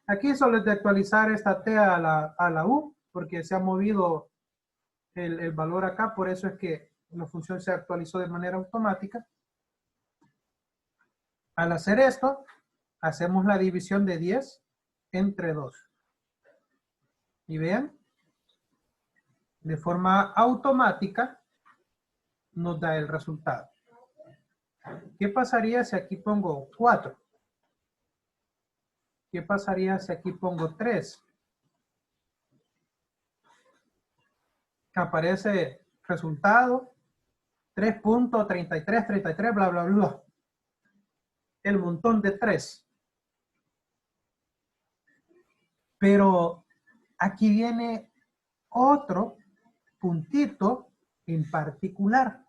Aquí solo es de actualizar esta T a la U, porque se ha movido el valor acá, por eso es que la función se actualizó de manera automática. Al hacer esto, hacemos la división de 10 entre 2. Y vean, de forma automática nos da el resultado. ¿Qué pasaría si aquí pongo 4? ¿Qué pasaría si aquí pongo 3? Aparece resultado 3.33, 33, bla, bla, bla. El montón de 3. Pero aquí viene otro puntito en particular.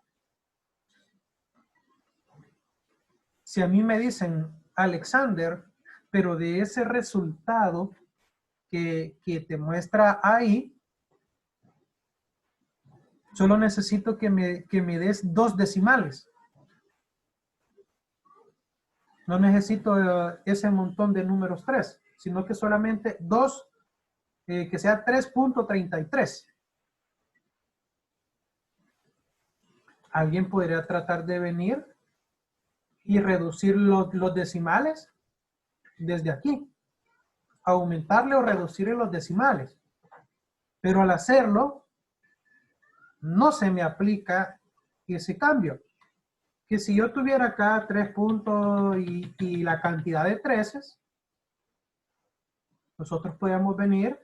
Si a mí me dicen, Alexander, pero de ese resultado que te muestra ahí, solo necesito que me des 2 decimales. No necesito ese montón de números 3, sino que solamente 2, que sea 3.33. ¿Alguien podría tratar de venir y reducir los decimales desde aquí? Aumentarle o reducirle los decimales. Pero al hacerlo, no se me aplica ese cambio. Que si yo tuviera acá 3 puntos y la cantidad de 13, nosotros podríamos venir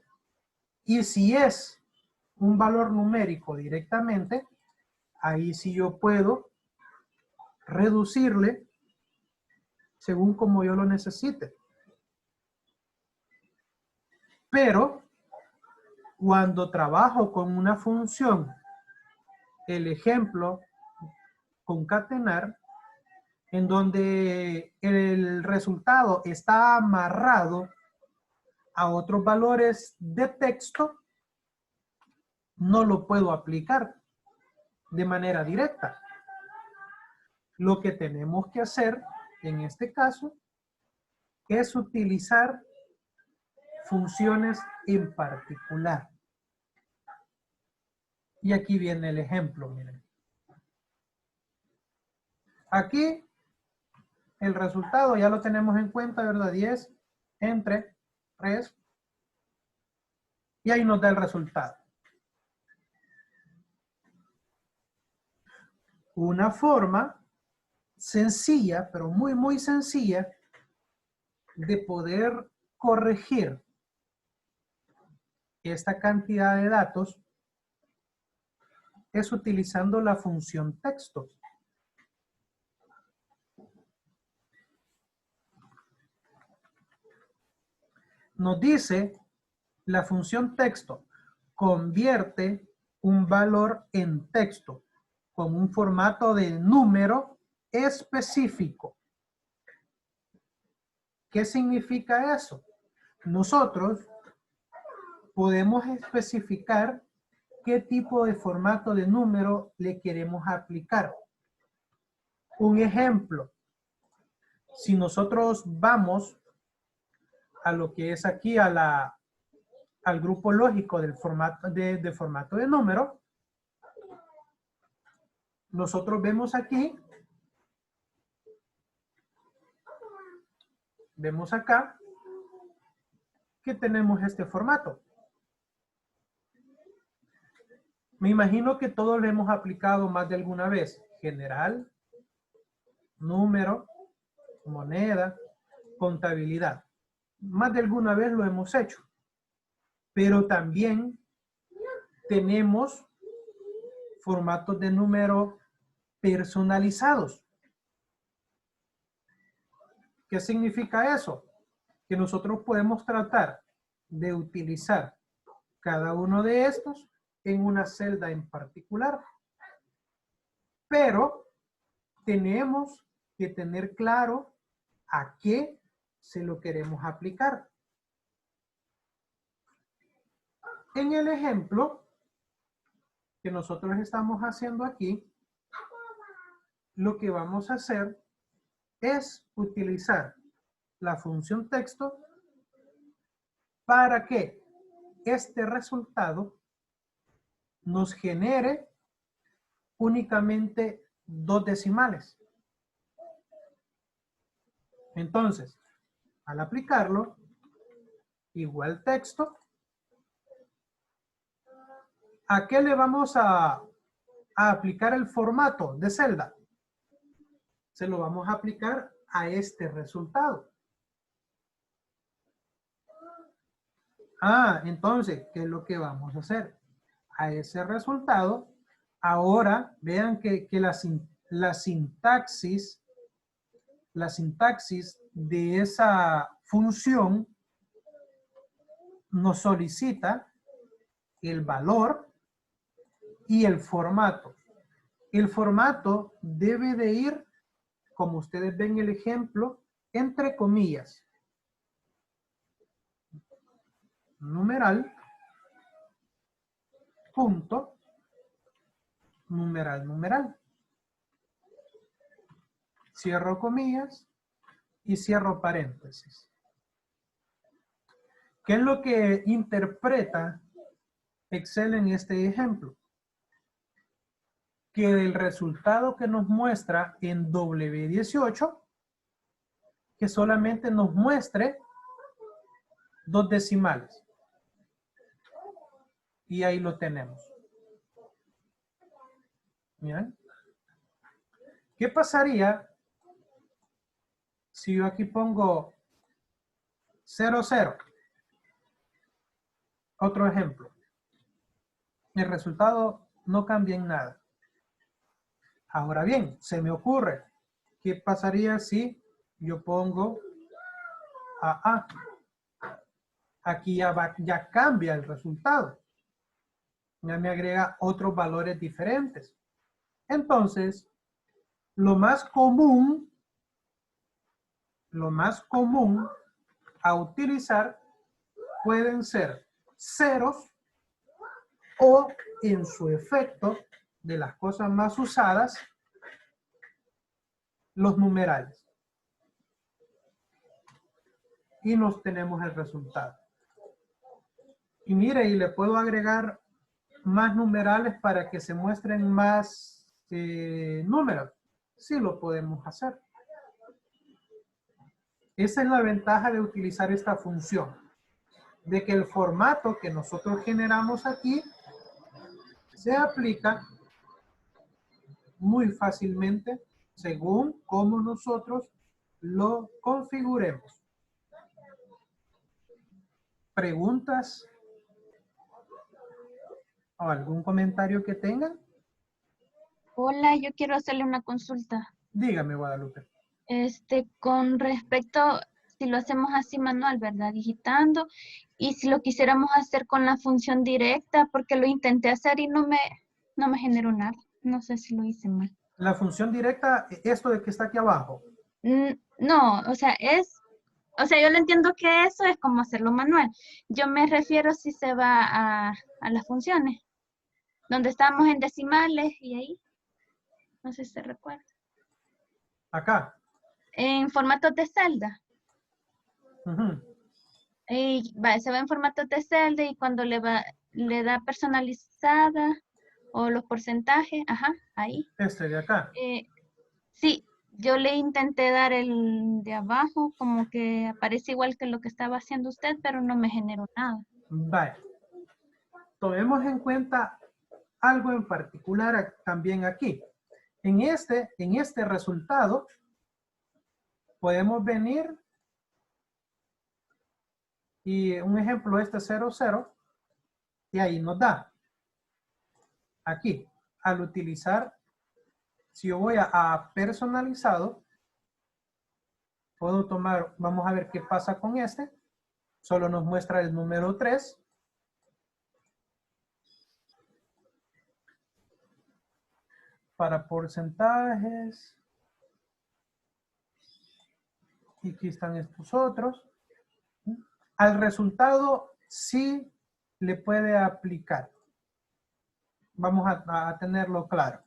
y si es un valor numérico directamente, ahí sí yo puedo reducirle según como yo lo necesite. Pero cuando trabajo con una función, el ejemplo, concatenar, en donde el resultado está amarrado a otros valores de texto, no lo puedo aplicar de manera directa. Lo que tenemos que hacer en este caso es utilizar funciones en particular. Y aquí viene el ejemplo, miren. Aquí el resultado ya lo tenemos en cuenta, ¿verdad? 10 entre 3. Y ahí nos da el resultado. Una forma sencilla, pero muy, muy sencilla, de poder corregir esta cantidad de datos es utilizando la función textos. Nos dice la función texto, convierte un valor en texto con un formato de número específico. ¿Qué significa eso? Nosotros podemos especificar qué tipo de formato de número le queremos aplicar. Un ejemplo, si nosotros vamos a lo que es aquí al grupo lógico del formato de formato de número, nosotros vemos aquí, vemos acá, que tenemos este formato. Me imagino que todos lo hemos aplicado más de alguna vez. General, número, moneda, contabilidad. Más de alguna vez lo hemos hecho. Pero también tenemos formatos de número personalizados. ¿Qué significa eso? Que nosotros podemos tratar de utilizar cada uno de estos en una celda en particular. Pero tenemos que tener claro a qué se lo queremos aplicar. En el ejemplo que nosotros estamos haciendo aquí, lo que vamos a hacer es utilizar la función texto para que este resultado nos genere únicamente 2 decimales. Entonces, al aplicarlo, igual texto, ¿a qué le vamos a aplicar el formato de celda? Se lo vamos a aplicar a este resultado. Entonces, ¿qué es lo que vamos a hacer? A ese resultado, ahora vean que la sintaxis de esa función nos solicita el valor y el formato. El formato debe de ir, como ustedes ven el ejemplo, entre comillas. Numeral, punto, numeral, numeral. Cierro comillas y cierro paréntesis. ¿Qué es lo que interpreta Excel en este ejemplo? Que el resultado que nos muestra en W18, que solamente nos muestre 2 decimales. Y ahí lo tenemos. ¿Bien? ¿Qué pasaría si yo aquí pongo 00? Otro ejemplo. El resultado no cambia en nada. Ahora bien, se me ocurre, ¿qué pasaría si yo pongo AA? Aquí ya cambia el resultado. Ya me agrega otros valores diferentes. Entonces, lo más común a utilizar pueden ser ceros o, en su efecto, de las cosas más usadas, los numerales. Y nos tenemos el resultado. Y mire, y le puedo agregar más numerales para que se muestren más números. Sí lo podemos hacer. Esa es la ventaja de utilizar esta función. De que el formato que nosotros generamos aquí se aplica muy fácilmente según cómo nosotros lo configuremos. ¿Preguntas? ¿O algún comentario que tengan? Hola, yo quiero hacerle una consulta. Dígame, Guadalupe. Con respecto, si lo hacemos así manual, ¿verdad? Digitando, y si lo quisiéramos hacer con la función directa, porque lo intenté hacer y no me generó nada. No sé si lo hice mal. La función directa, esto de que está aquí abajo. No, o sea, yo lo entiendo que eso es como hacerlo manual. Yo me refiero si se va a las funciones, donde estamos en decimales y ahí. No sé si se recuerda. Acá. En formatos de celda. Uh-huh. Se va en formatos de celda y cuando le da personalizada o los porcentajes, ajá, ahí. Este de acá. Sí, yo le intenté dar el de abajo, como que aparece igual que lo que estaba haciendo usted, pero no me generó nada. Vale. Tomemos en cuenta algo en particular también aquí. En este resultado, podemos venir y un ejemplo, 00, y ahí nos da. Aquí, al utilizar, si yo voy a personalizado, puedo tomar, vamos a ver qué pasa con este. Solo nos muestra el número 3. Para porcentajes. Y aquí están estos otros. Al resultado sí le puede aplicar. Vamos a tenerlo claro.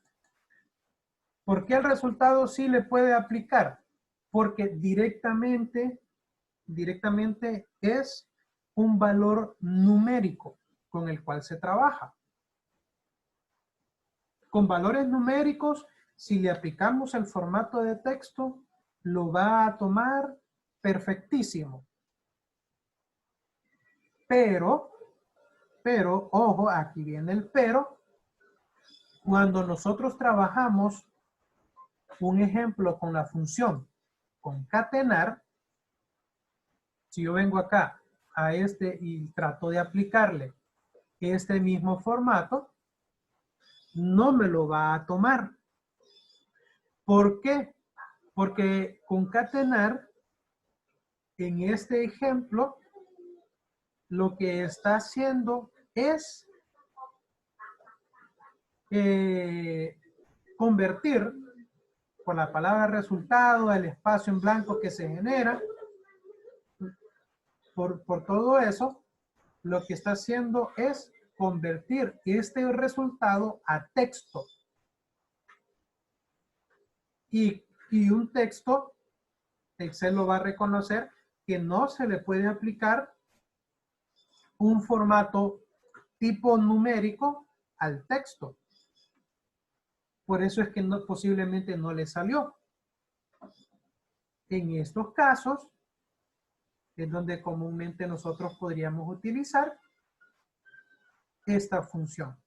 ¿Por qué el resultado sí le puede aplicar? Porque directamente es un valor numérico con el cual se trabaja. Con valores numéricos, si le aplicamos el formato de texto, lo va a tomar perfectísimo. Pero, ojo, aquí viene el pero. Cuando nosotros trabajamos un ejemplo con la función concatenar, si yo vengo acá a este y trato de aplicarle este mismo formato, no me lo va a tomar. ¿Por qué? Porque concatenar en este ejemplo lo que está haciendo es convertir por la palabra resultado, el espacio en blanco que se genera, por todo eso, lo que está haciendo es convertir este resultado a texto. Y un texto, Excel lo va a reconocer que no se le puede aplicar un formato tipo numérico al texto. Por eso es que posiblemente no le salió. En estos casos es donde comúnmente nosotros podríamos utilizar esta función.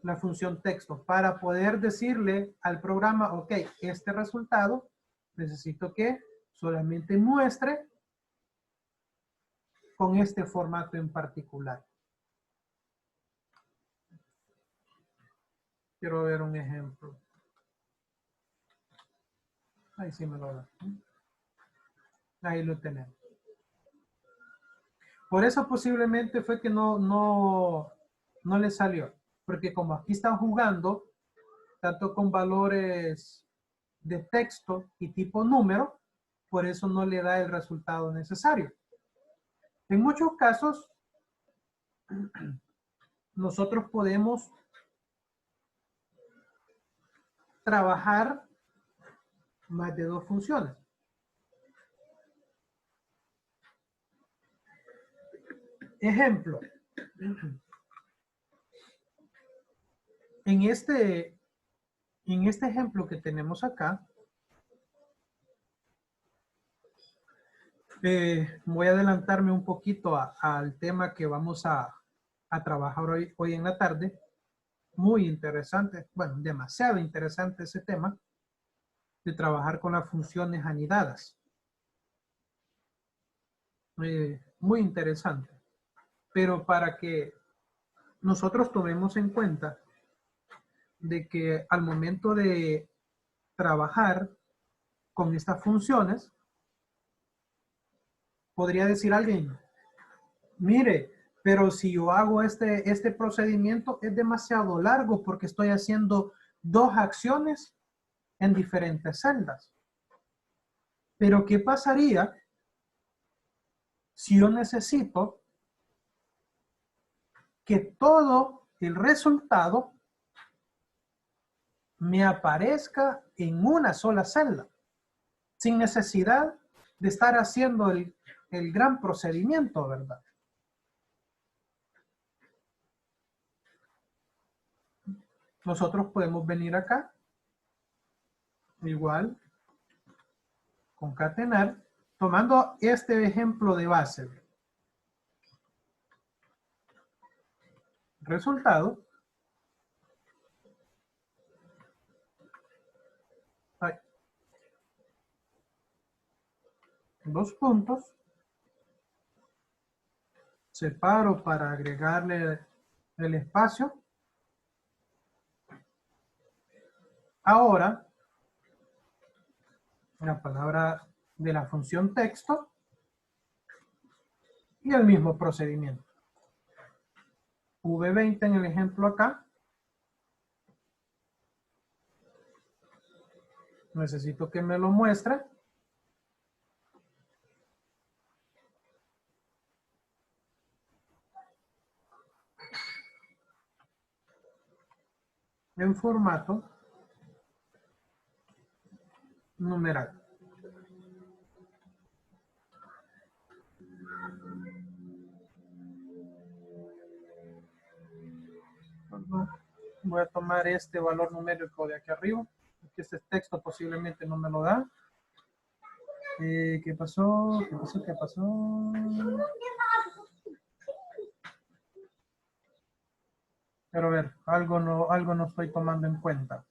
La función texto, para poder decirle al programa, ok, este resultado necesito que solamente muestre con este formato en particular. Quiero ver un ejemplo. Ahí sí me lo da. Ahí lo tenemos. Por eso posiblemente fue que no le salió. Porque como aquí están jugando tanto con valores de texto y tipo número, por eso no le da el resultado necesario. En muchos casos, nosotros podemos trabajar más de dos funciones. Ejemplo. En este ejemplo que tenemos acá, voy a adelantarme un poquito al tema que vamos a trabajar hoy en la tarde. Muy interesante, bueno, demasiado interesante ese tema de trabajar con las funciones anidadas. Muy interesante. Pero para que nosotros tomemos en cuenta de que al momento de trabajar con estas funciones, podría decir alguien, mire, pero si yo hago este procedimiento es demasiado largo porque estoy haciendo dos acciones en diferentes celdas. Pero ¿qué pasaría si yo necesito que todo el resultado me aparezca en una sola celda, sin necesidad de estar haciendo el gran procedimiento, ¿verdad? Nosotros podemos venir acá igual, concatenar, tomando este ejemplo de base. Resultado. Ay. Dos puntos. Separo para agregarle el espacio. Ahora, la palabra de la función texto y el mismo procedimiento. V20 en el ejemplo acá. Necesito que me lo muestre. En formato numeral. Voy a tomar este valor numérico de aquí arriba, porque este texto posiblemente no me lo da. ¿Qué pasó? ¿Qué pasó? ¿Qué pasó? Pero a ver, algo no estoy tomando en cuenta.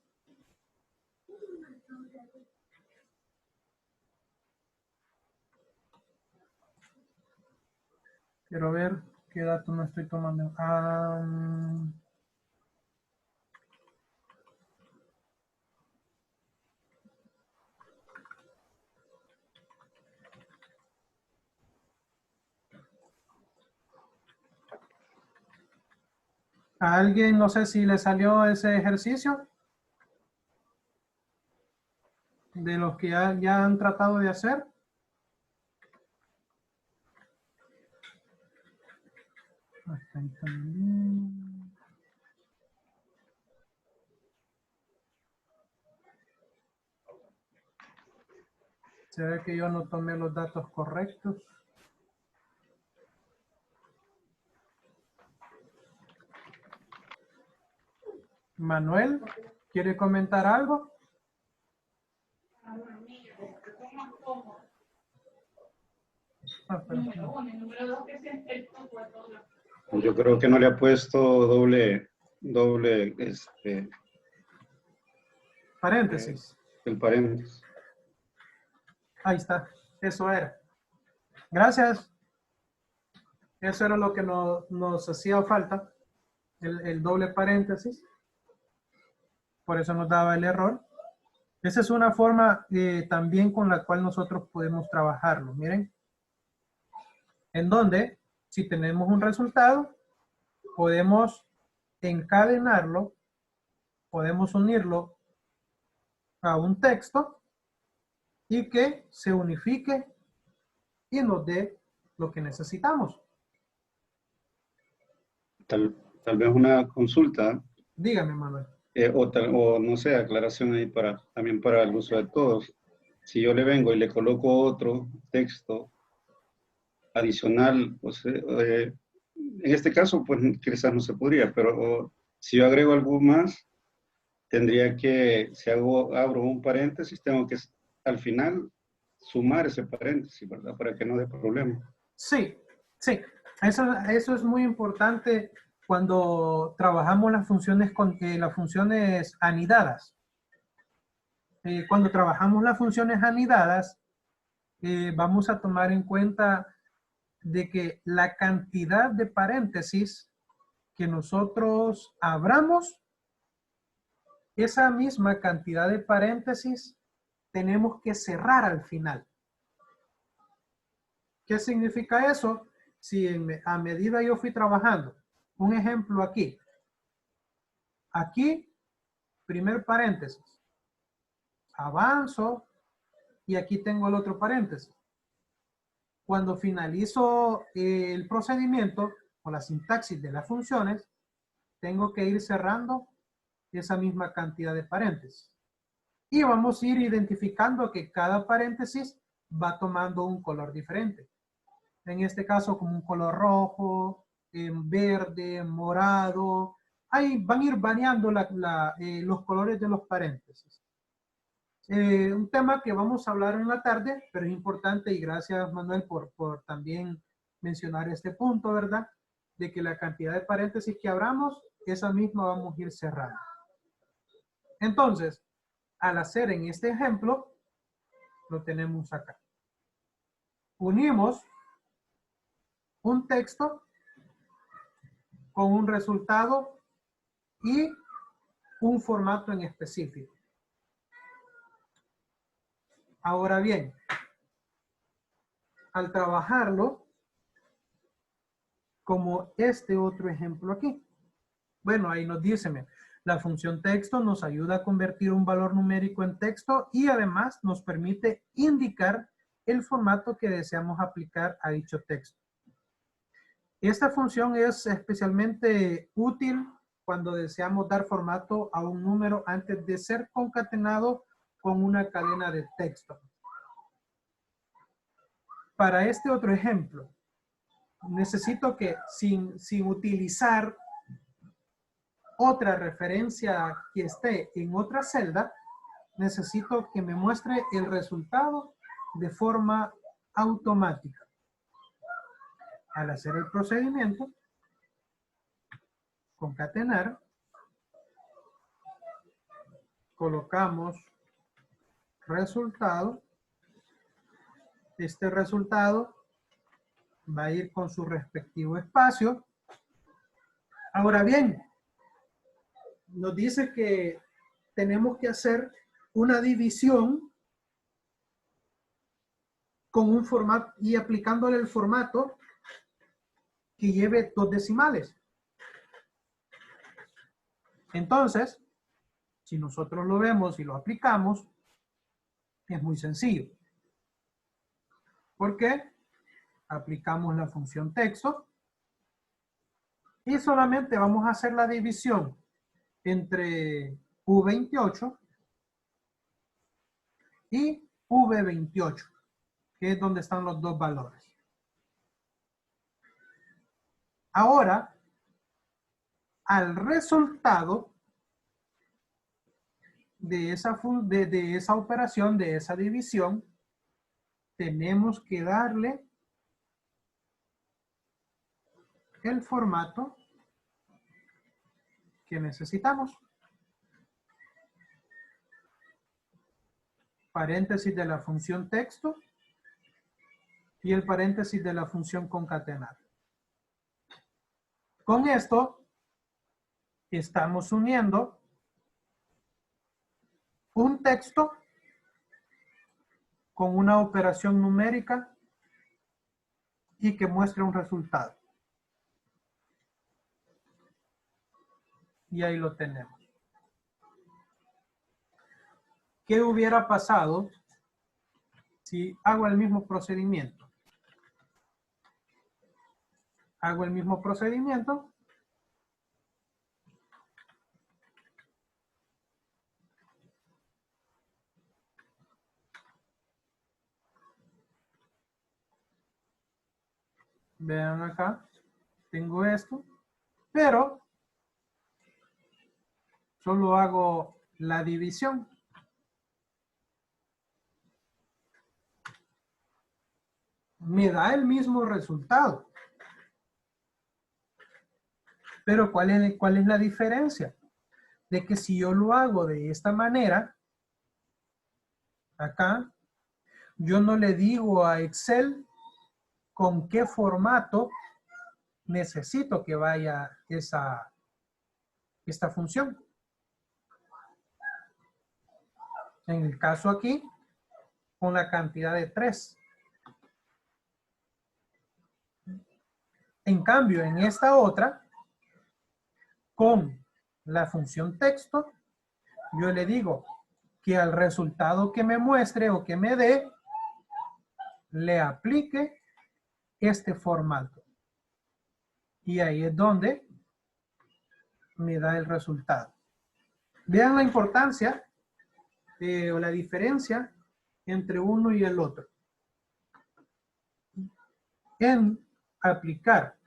Quiero ver qué dato no estoy tomando. ¿A alguien no sé si le salió ese ejercicio? De los que ya han tratado de hacer. Hasta ahí también. Se ve que yo no tomé los datos correctos. Manuel, ¿quiere comentar algo? Yo creo que no le ha puesto doble paréntesis. El paréntesis. Ahí está, eso era. Gracias. Eso era lo que nos hacía falta, el doble paréntesis. Por eso nos daba el error. Esa es una forma también con la cual nosotros podemos trabajarlo. Miren, en donde si tenemos un resultado, podemos encadenarlo, podemos unirlo a un texto y que se unifique y nos dé lo que necesitamos. Tal vez una consulta. Dígame, Manuel. O no sé, aclaración ahí también para el uso de todos. Si yo le vengo y le coloco otro texto adicional, pues, en este caso, pues quizás no se podría, pero si yo agrego algo más, tendría que, si abro un paréntesis, tengo que al final sumar ese paréntesis, ¿verdad? Para que no dé problema. Sí, sí. Eso es muy importante cuando trabajamos las funciones anidadas. Cuando trabajamos las funciones anidadas, vamos a tomar en cuenta de que la cantidad de paréntesis que nosotros abramos, esa misma cantidad de paréntesis tenemos que cerrar al final. ¿Qué significa eso? Si a medida yo fui trabajando, un ejemplo aquí, primer paréntesis, avanzo y aquí tengo el otro paréntesis. Cuando finalizo el procedimiento o la sintaxis de las funciones, tengo que ir cerrando esa misma cantidad de paréntesis. Y vamos a ir identificando que cada paréntesis va tomando un color diferente. En este caso como un color rojo, verde, morado. Ahí van a ir variando los colores de los paréntesis. Un tema que vamos a hablar en la tarde, pero es importante, y gracias Manuel por también mencionar este punto, ¿verdad? De que la cantidad de paréntesis que abramos, esa misma vamos a ir cerrando. Entonces, al hacer en este ejemplo, lo tenemos acá. Unimos un texto con un resultado y un formato en específico. Ahora bien, al trabajarlo como este otro ejemplo aquí. Bueno, ahí nos dice, la función texto nos ayuda a convertir un valor numérico en texto y además nos permite indicar el formato que deseamos aplicar a dicho texto. Esta función es especialmente útil cuando deseamos dar formato a un número antes de ser concatenado con una cadena de texto. Para este otro ejemplo, necesito que sin utilizar otra referencia que esté en otra celda, necesito que me muestre el resultado de forma automática. Al hacer el procedimiento, concatenar, colocamos resultado. Este resultado va a ir con su respectivo espacio. Ahora bien, nos dice que tenemos que hacer una división con un formato y aplicándole el formato que lleve 2 decimales. Entonces, si nosotros lo vemos y lo aplicamos, es muy sencillo. ¿Por qué? Aplicamos la función texto y solamente vamos a hacer la división entre U28 y V28, que es donde están los dos valores. Ahora, al resultado de esa operación, de esa división, tenemos que darle el formato que necesitamos. Paréntesis de la función texto y el paréntesis de la función concatenar. Con esto estamos uniendo un texto con una operación numérica y que muestre un resultado. Y ahí lo tenemos. ¿Qué hubiera pasado si hago el mismo procedimiento? Hago el mismo procedimiento. Vean acá, tengo esto, pero solo hago la división. Me da el mismo resultado. Pero ¿cuál es la diferencia? De que si yo lo hago de esta manera, acá, yo no le digo a Excel con qué formato necesito que vaya esta función. En el caso aquí, con la cantidad de 3. En cambio, en esta otra, con la función texto, yo le digo que al resultado que me muestre o que me dé, le aplique este formato. Y ahí es donde me da el resultado. Vean la importancia o la diferencia entre uno y el otro. En aplicar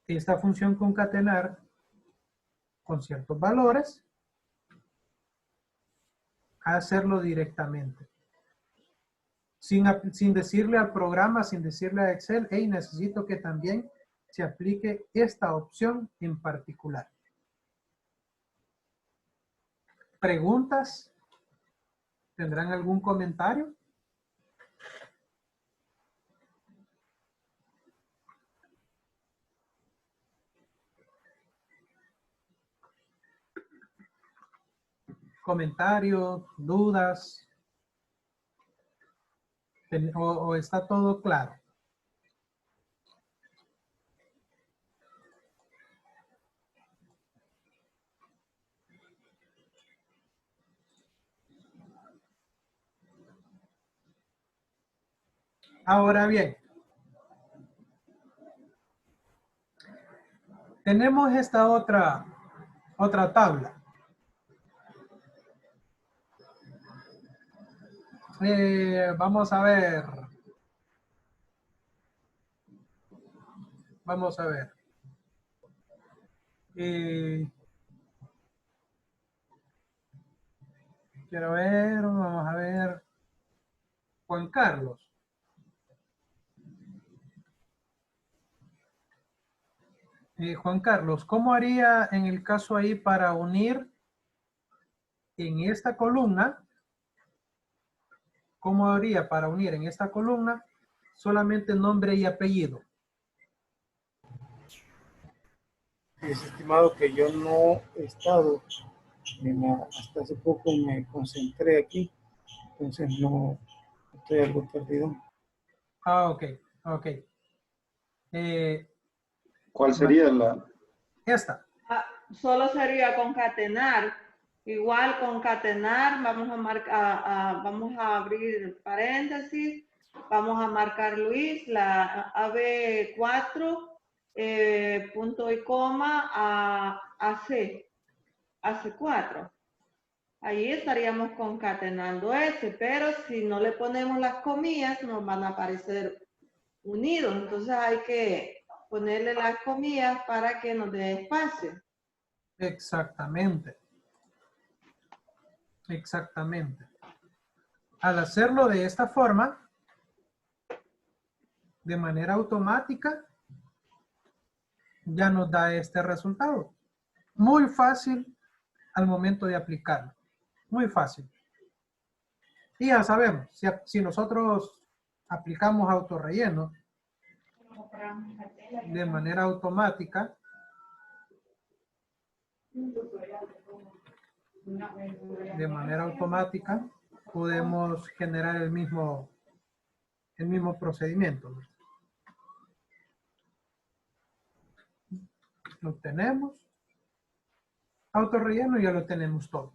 esta función concatenar con ciertos valores a hacerlo directamente. Sin decirle al programa, sin decirle a Excel, hey, necesito que también se aplique esta opción en particular. ¿Preguntas? ¿Tendrán algún comentario? ¿Comentarios? ¿Dudas? ¿O está todo claro? Ahora bien, tenemos esta otra tabla. Vamos a ver. Vamos a ver. Quiero ver, vamos a ver. Juan Carlos. Juan Carlos, ¿cómo haría en el caso ahí para unir en esta columna? ¿Cómo haría para unir en esta columna solamente nombre y apellido? Es estimado que yo no he estado, hasta hace poco me concentré aquí, entonces no estoy algo perdido. Ah, ok, ok. ¿Cuál sería la? Esta. Solo sería concatenar. Igual concatenar, vamos a marcar, vamos a abrir paréntesis, vamos a marcar Luis, la AB4, punto y coma, a AC4. Ahí estaríamos concatenando ese, pero si no le ponemos las comillas, nos van a aparecer unidos. Entonces hay que ponerle las comillas para que nos dé espacio. Exactamente. Exactamente. Al hacerlo de esta forma, de manera automática, ya nos da este resultado. Muy fácil al momento de aplicarlo. Muy fácil. Y ya sabemos, si nosotros aplicamos autorrelleno de manera automática, podemos generar el mismo procedimiento. Lo tenemos. Autorrelleno ya lo tenemos todo.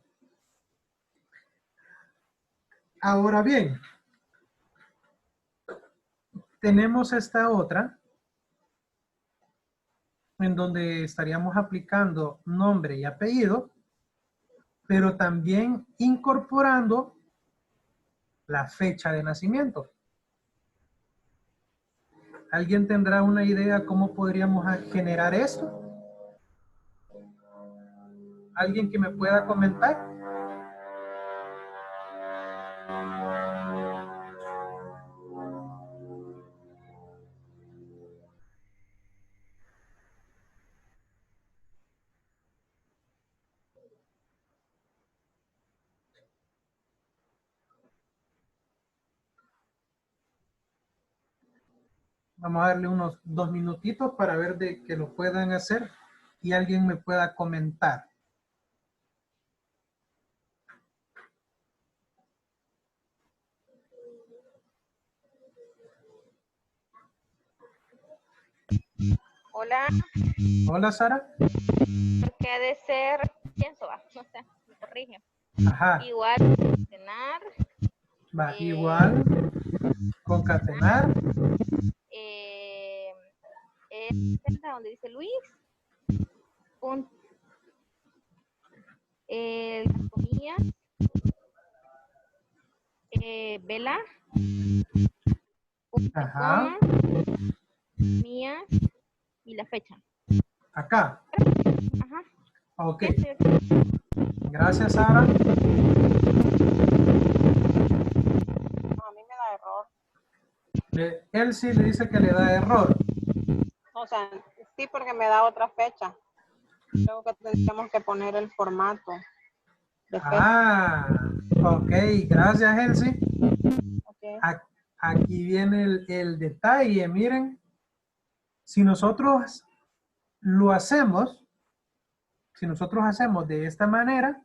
Ahora bien, tenemos esta otra en donde estaríamos aplicando nombre y apellido, pero también incorporando la fecha de nacimiento. ¿Alguien tendrá una idea cómo podríamos generar esto? ¿Alguien que me pueda comentar? Vamos a darle unos 2 minutitos para ver de que lo puedan hacer y alguien me pueda comentar. Hola. Hola, Sara. Que ha de ser, pienso, no sé, me corrige. Ajá. Igual, concatenar. Va, igual, concatenar. Esta donde dice Luis. Las comillas. Vela. Ajá. Mías. Y la fecha. Acá. Ajá. Ok. Gracias, Sara. A mí me da error. Él sí le dice que le da error. O sea, sí, porque me da otra fecha. Creo que tendríamos que poner el formato de fecha. Ah, ok, gracias, Elsie. Okay. Aquí viene el detalle, miren. Si nosotros lo hacemos, si nosotros hacemos de esta manera,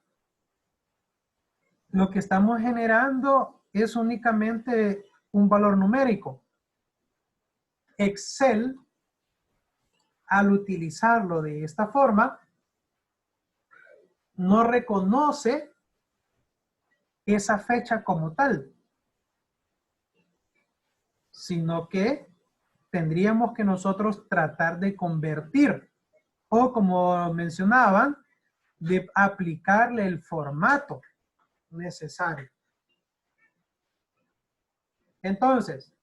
lo que estamos generando es únicamente un valor numérico. Excel, al utilizarlo de esta forma, no reconoce esa fecha como tal, sino que tendríamos que nosotros tratar de convertir, o como mencionaban, de aplicarle el formato necesario. Entonces,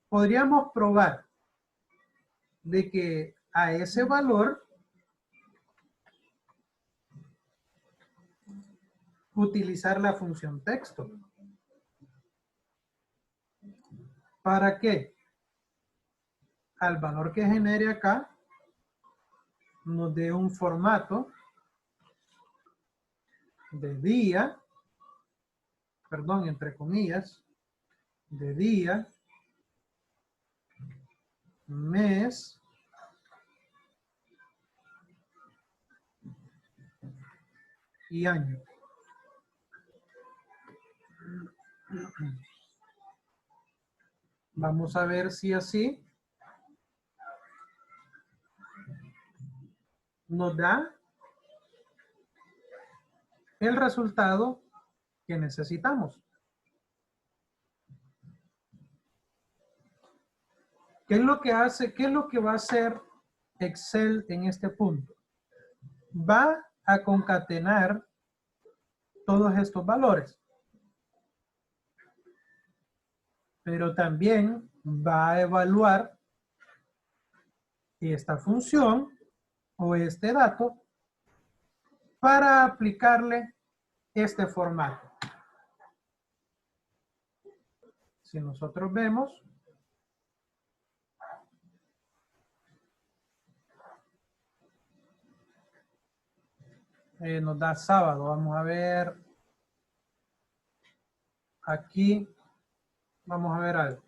podríamos probar de que a ese valor utilizar la función texto. ¿Para qué? Al valor que genere acá, nos dé un formato de día, perdón, entre comillas, de día, mes, y año. Vamos a ver si así nos da el resultado que necesitamos. ¿Qué es lo que hace? ¿Qué es lo que va a hacer Excel en este punto? Va a concatenar todos estos valores, pero también va a evaluar esta función o este dato para aplicarle este formato. Si nosotros vemos, nos da sábado. Vamos a ver aquí, vamos a ver algo.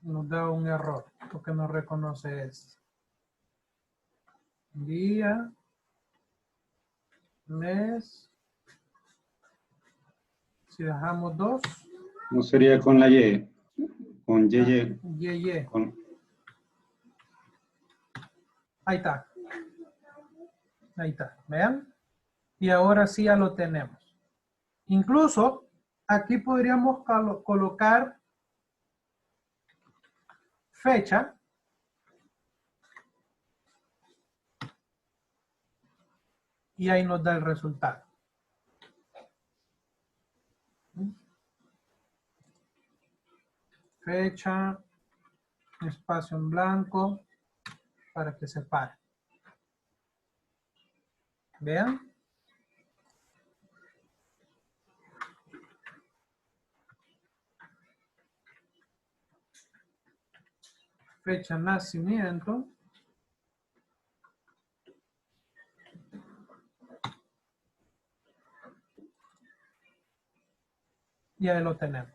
Nos da un error porque no reconoce esto. Día, mes. Si dejamos 2. No sería con la Y, con Y. Y. Con... Ahí está. Ahí está. ¿Vean? Y ahora sí ya lo tenemos. Incluso aquí podríamos colocar fecha. Y ahí nos da el resultado. Fecha, espacio en blanco, para que se pare. Vean. Fecha de nacimiento. Y ahí lo tenemos.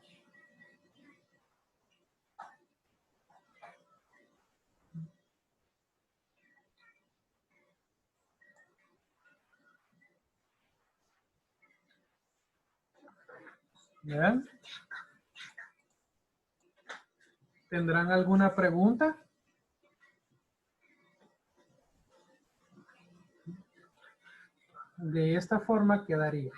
¿Ven? ¿Tendrán alguna pregunta? De esta forma quedaría.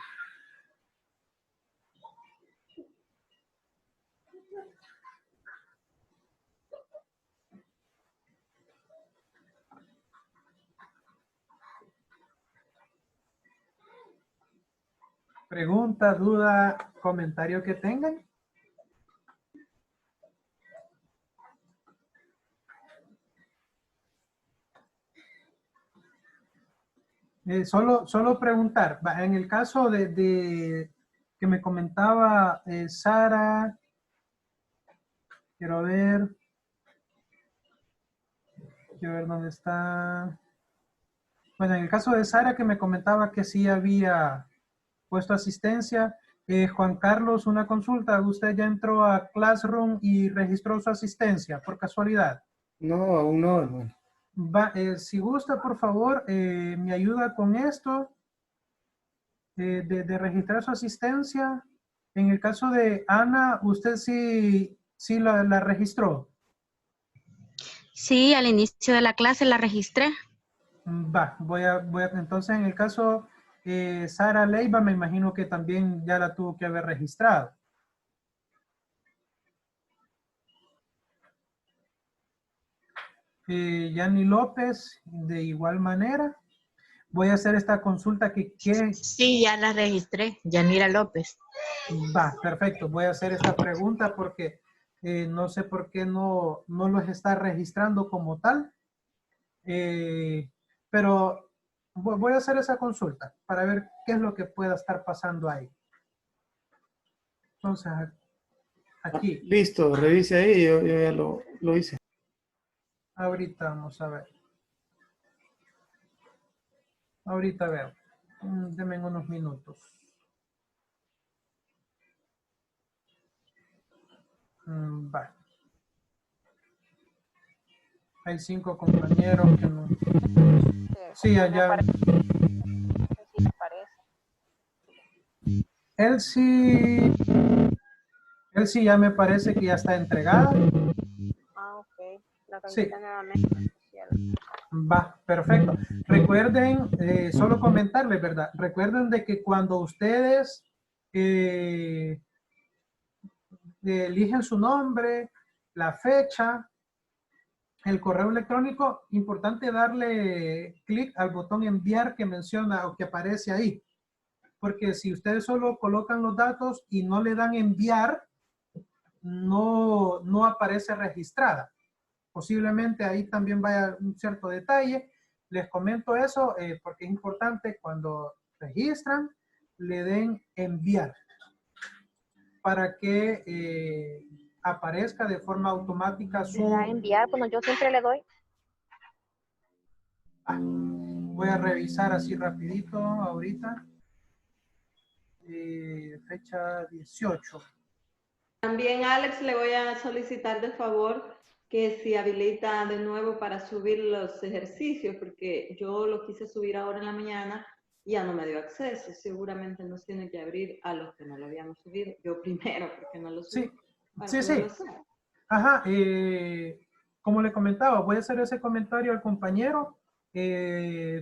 Pregunta, duda, comentario que tengan. Solo preguntar, en el caso de que me comentaba Sara, quiero ver dónde está. Bueno, en el caso de Sara que me comentaba que sí había puesto asistencia, Juan Carlos, una consulta, ¿usted ya entró a Classroom y registró su asistencia por casualidad? No, aún no, hermano. Si gusta, por favor, me ayuda con esto, de registrar su asistencia. En el caso de Ana, ¿usted sí la registró? Sí, al inicio de la clase la registré. Entonces en el caso Sara Leiva, me imagino que también ya la tuvo que haber registrado. Yanni López, de igual manera. Voy a hacer esta consulta que... Sí, ya la registré, Yanira López. Perfecto. Voy a hacer esta pregunta porque no sé por qué no los está registrando como tal. Pero voy a hacer esa consulta para ver qué es lo que pueda estar pasando ahí. Entonces, aquí. Listo, revise ahí, yo ya lo hice. Ahorita vamos a ver. Ahorita veo. Denme unos minutos. Va. Hay 5 compañeros que no... Sí, allá. Él sí ya me parece que ya está entregada. Ok. La Sí. nuevamente. Va, perfecto. Recuerden, solo comentarles, ¿verdad? Recuerden de que cuando ustedes eligen su nombre, la fecha, el correo electrónico, importante darle clic al botón enviar que menciona o que aparece ahí. Porque si ustedes solo colocan los datos y no le dan enviar, no aparece registrada. Posiblemente ahí también vaya un cierto detalle. Les comento eso porque es importante cuando registran, le den enviar para que aparezca de forma automática su... ¿Le da enviar? Bueno, yo siempre le doy. Voy a revisar así rapidito ahorita. Fecha 18. También, Alex, le voy a solicitar de favor que si habilita de nuevo para subir los ejercicios, porque yo lo quise subir ahora en la mañana y ya no me dio acceso. Seguramente nos tiene que abrir a los que no lo habíamos subido. Yo primero, porque no lo subí. Sí. Ajá, como le comentaba, voy a hacer ese comentario al compañero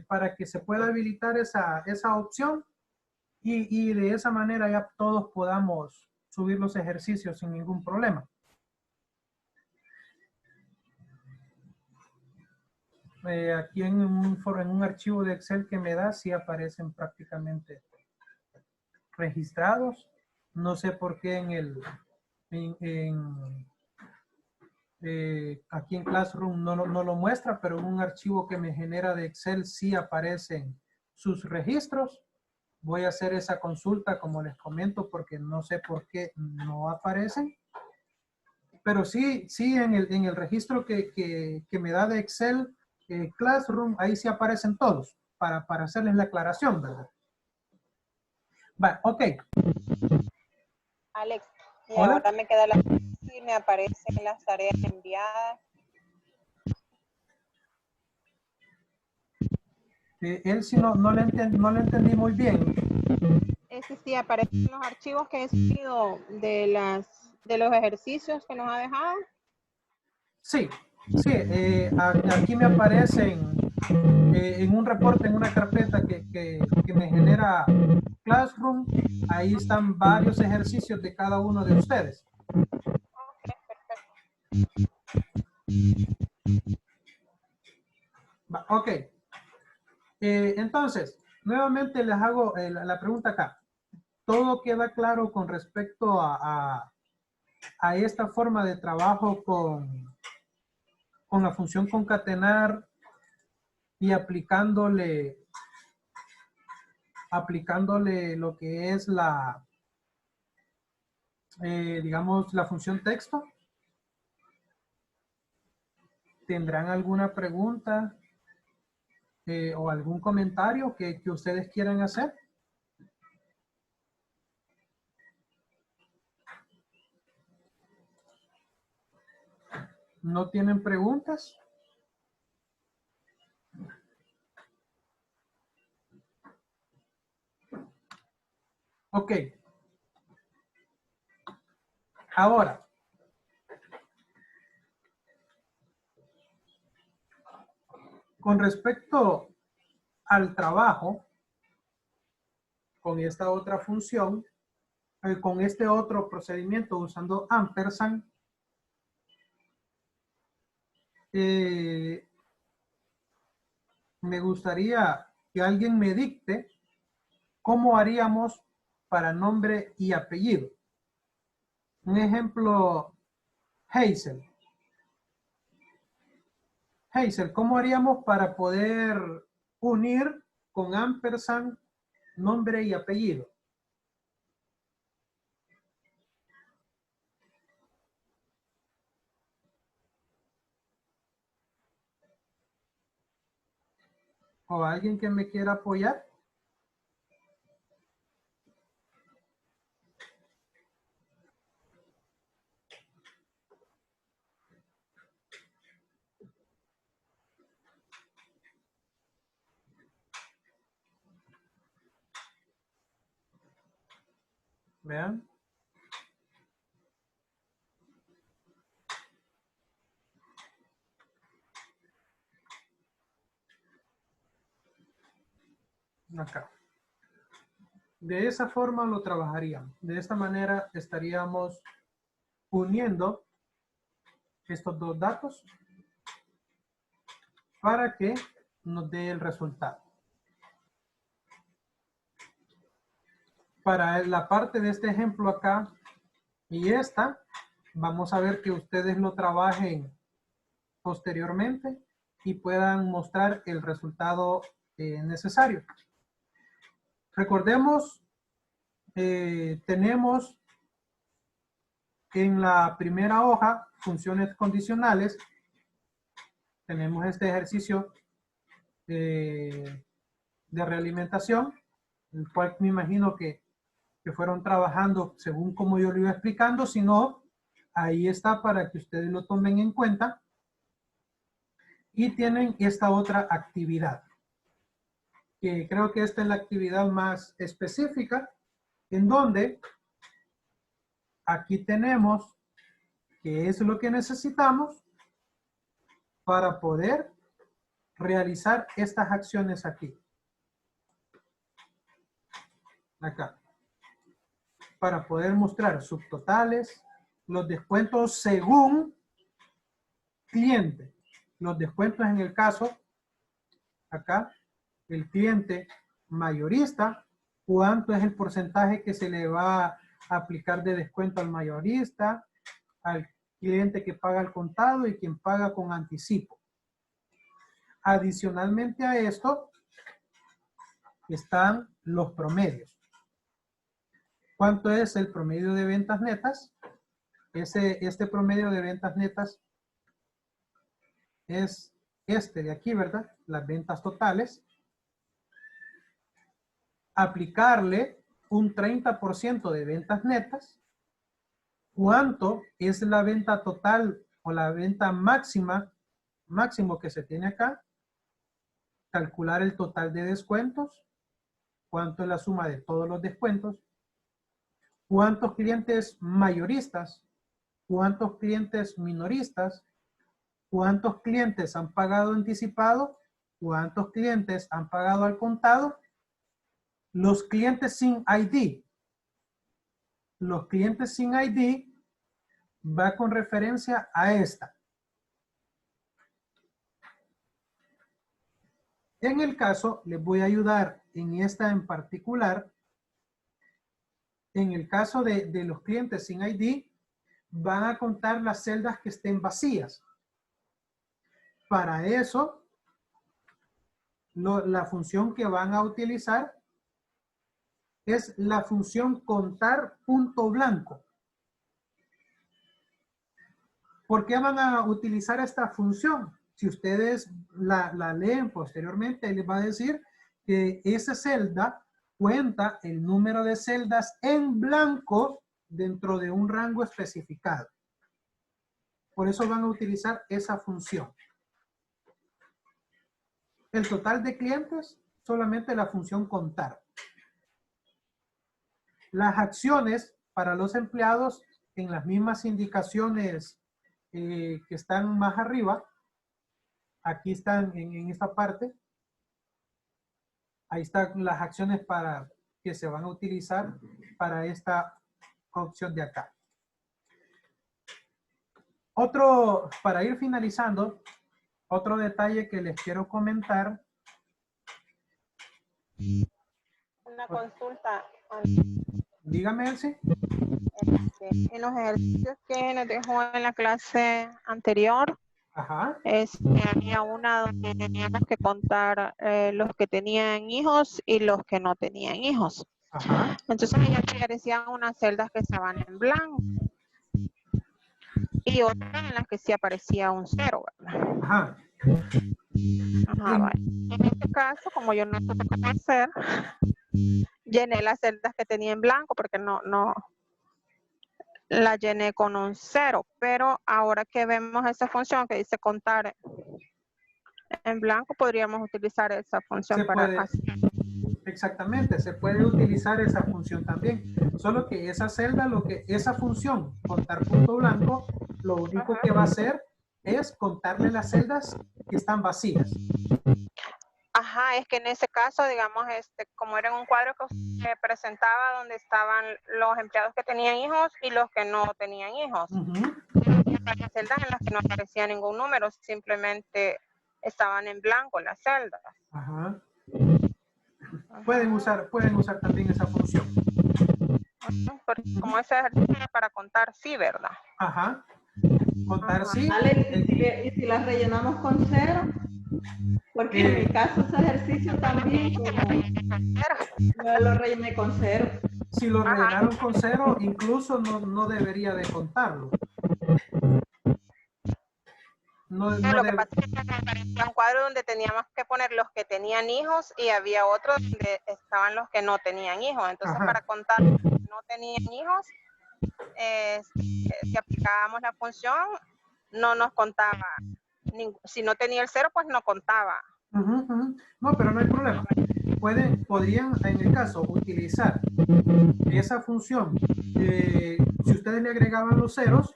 para que se pueda habilitar esa opción y de esa manera ya todos podamos subir los ejercicios sin ningún problema. Aquí en un archivo de Excel que me da, sí aparecen prácticamente registrados. No sé por qué aquí en Classroom no lo muestra, pero en un archivo que me genera de Excel sí aparecen sus registros. Voy a hacer esa consulta, como les comento, porque no sé por qué no aparecen. Pero sí en el registro que me da de Excel, Classroom, ahí sí aparecen todos, para hacerles la aclaración, ¿verdad? Va, ok. Alex, y ¿Hola? ahora me queda y me aparecen las tareas enviadas. Él sí no le entendí muy bien. Sí, aparecen los archivos que he subido de los ejercicios que nos ha dejado. Sí, aquí me aparecen en un reporte, en una carpeta que me genera Classroom. Ahí están varios ejercicios de cada uno de ustedes. Ok. Entonces, nuevamente les hago la pregunta acá. ¿Todo queda claro con respecto a esta forma de trabajo con la función concatenar y aplicándole aplicándole lo que es la, digamos, la función texto. ¿Tendrán alguna pregunta o algún comentario que ustedes quieran hacer? ¿No tienen preguntas? Ok. Ahora, con respecto al trabajo, con esta otra función, con este otro procedimiento usando ampersand, me gustaría que alguien me dicte cómo haríamos para nombre y apellido. Un ejemplo, Hazel. Hazel, ¿cómo haríamos para poder unir con ampersand nombre y apellido? ¿O alguien que me quiera apoyar? Vean. Acá. De esa forma lo trabajaríamos. De esta manera estaríamos uniendo estos dos datos para que nos dé el resultado. Para la parte de este ejemplo acá y esta, vamos a ver que ustedes lo trabajen posteriormente y puedan mostrar el resultado necesario. Recordemos, tenemos en la primera hoja funciones condicionales. Tenemos este ejercicio de realimentación, el cual me imagino que fueron trabajando según como yo lo iba explicando. Si no, ahí está para que ustedes lo tomen en cuenta. Y tienen esta otra actividad, que creo que esta es la actividad más específica, en donde aquí tenemos qué es lo que necesitamos para poder realizar estas acciones aquí. Acá. Para poder mostrar subtotales, los descuentos según cliente. Los descuentos en el caso, acá, el cliente mayorista, cuánto es el porcentaje que se le va a aplicar de descuento al mayorista, al cliente que paga al contado y quien paga con anticipo. Adicionalmente a esto, están los promedios. ¿Cuánto es el promedio de ventas netas? Este promedio de ventas netas es este de aquí, ¿verdad? Las ventas totales. Aplicarle un 30% de ventas netas. ¿Cuánto es la venta total o la venta máximo que se tiene acá? Calcular el total de descuentos. ¿Cuánto es la suma de todos los descuentos? ¿Cuántos clientes mayoristas? ¿Cuántos clientes minoristas? ¿Cuántos clientes han pagado anticipado? ¿Cuántos clientes han pagado al contado? Los clientes sin ID. Los clientes sin ID va con referencia a esta. En el caso, les voy a ayudar en esta en particular. En el caso de los clientes sin ID, van a contar las celdas que estén vacías. Para eso, la función que van a utilizar es la función contar punto blanco. ¿Por qué van a utilizar esta función? Si ustedes la leen posteriormente, les va a decir que esa celda cuenta el número de celdas en blanco dentro de un rango especificado. Por eso van a utilizar esa función. El total de clientes, solamente la función contar. Las acciones para los empleados en las mismas indicaciones que están más arriba, aquí están en esta parte, ahí están las acciones que se van a utilizar para esta opción de acá. Para ir finalizando, otro detalle que les quiero comentar. Una consulta. Dígame, Elsie. En los ejercicios que nos dejó en la clase anterior, Ajá. Había una donde teníamos que contar los que tenían hijos y los que no tenían hijos. Ajá. Entonces ahí aparecían unas celdas que estaban en blanco y otras en las que sí aparecía un 0, ¿verdad? Ajá. Ajá, vale. En este caso, como yo no supe cómo hacer, llené las celdas que tenía en blanco porque no la llené con un 0, pero ahora que vemos esa función que dice contar en blanco, podríamos utilizar esa función hacer. Exactamente, se puede utilizar esa función también. Solo que esa celda, esa función, contar punto blanco, lo único que va a hacer es contarle las celdas que están vacías. Ajá, es que en ese caso, digamos, como era un cuadro que se presentaba donde estaban los empleados que tenían hijos y los que no tenían hijos. Había varias celdas en las que no aparecía ningún número, simplemente estaban en blanco las celdas. Ajá. Pueden usar también esa función. Porque como ese ejercicio era para contar sí, ¿verdad? Ajá. Contar sí. Alex, ¿y si las rellenamos con 0? Porque en mi caso ese ejercicio también yo lo rellené con 0. Si lo rellenaron con 0, incluso no debería de contarlo. Lo que pasa es que aparecía un cuadro donde teníamos que poner los que tenían hijos y había otro donde estaban los que no tenían hijos. Entonces, para contar los que no tenían hijos, si aplicábamos la función, no nos contaba. Si no tenía el 0, pues no contaba. No, pero no hay problema. Podrían, en el caso, utilizar esa función. Si ustedes le agregaban los ceros,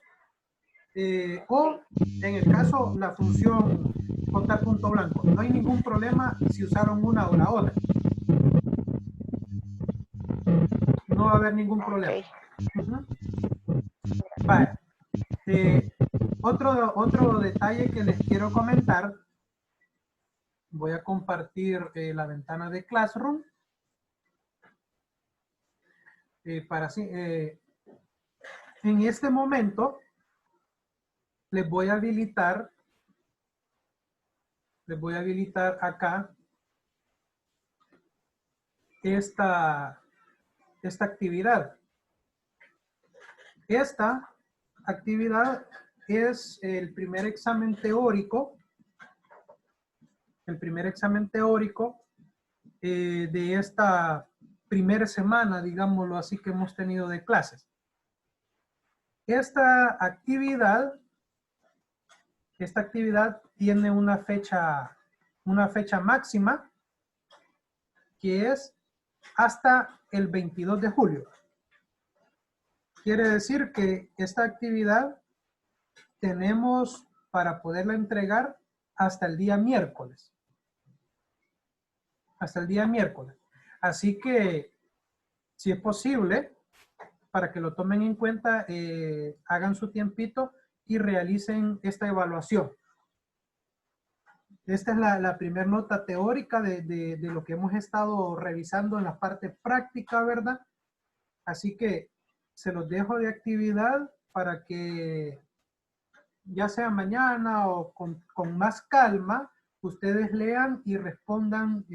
o en el caso la función contar punto blanco, no hay ningún problema si usaron una o la otra, no va a haber ningún problema. Vale. Otro detalle que les quiero comentar, voy a compartir la ventana de Classroom en este momento les voy a habilitar acá esta actividad. Esta actividad es el primer examen teórico. De esta primera semana, digámoslo así, que hemos tenido de clases. Esta actividad tiene una fecha máxima que es hasta el 22 de julio. Quiere decir que esta actividad tenemos para poderla entregar hasta el día miércoles. Así que, si es posible, para que lo tomen en cuenta, hagan su tiempito y realicen esta evaluación. Esta es la primera nota teórica de lo que hemos estado revisando en la parte práctica, ¿verdad? Así que se los dejo de actividad para que ya sea mañana o con más calma, ustedes lean y respondan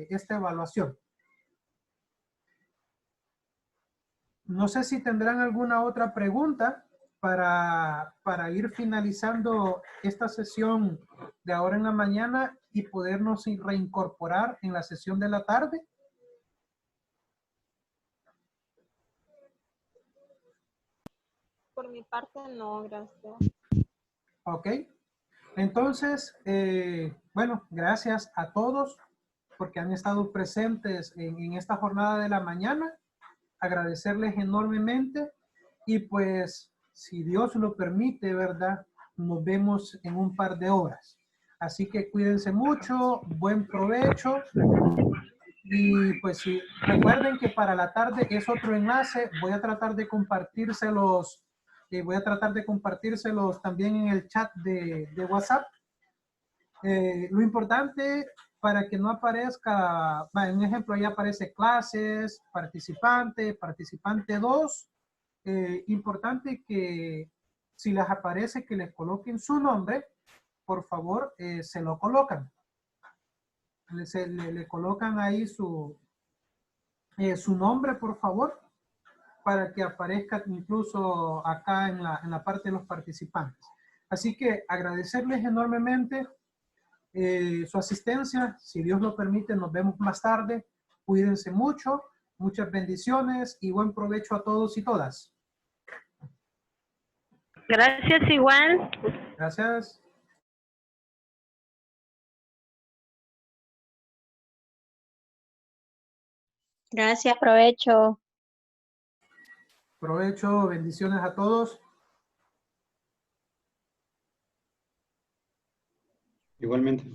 esta evaluación. No sé si tendrán alguna otra pregunta para ir finalizando esta sesión de ahora en la mañana y podernos reincorporar en la sesión de la tarde. Por mi parte, no, gracias. Ok. Entonces, bueno, gracias a todos porque han estado presentes en esta jornada de la mañana. Agradecerles enormemente y pues, si Dios lo permite, ¿verdad? Nos vemos en un par de horas. Así que cuídense mucho, buen provecho. Y pues sí, recuerden que para la tarde es otro enlace. Voy a tratar de compartírselos. Voy a tratar de compartírselos también en el chat de WhatsApp. Lo importante para que no aparezca, en un ejemplo, ahí aparece clases, participante, participante 2. Importante que si les aparece que les coloquen su nombre, por favor, se lo colocan. Le colocan ahí su nombre, por favor, para que aparezca incluso acá en la parte de los participantes. Así que agradecerles enormemente su asistencia. Si Dios lo permite, nos vemos más tarde. Cuídense mucho, muchas bendiciones y buen provecho a todos y todas. Gracias igual. Gracias. Gracias, provecho. Provecho, bendiciones a todos. Igualmente.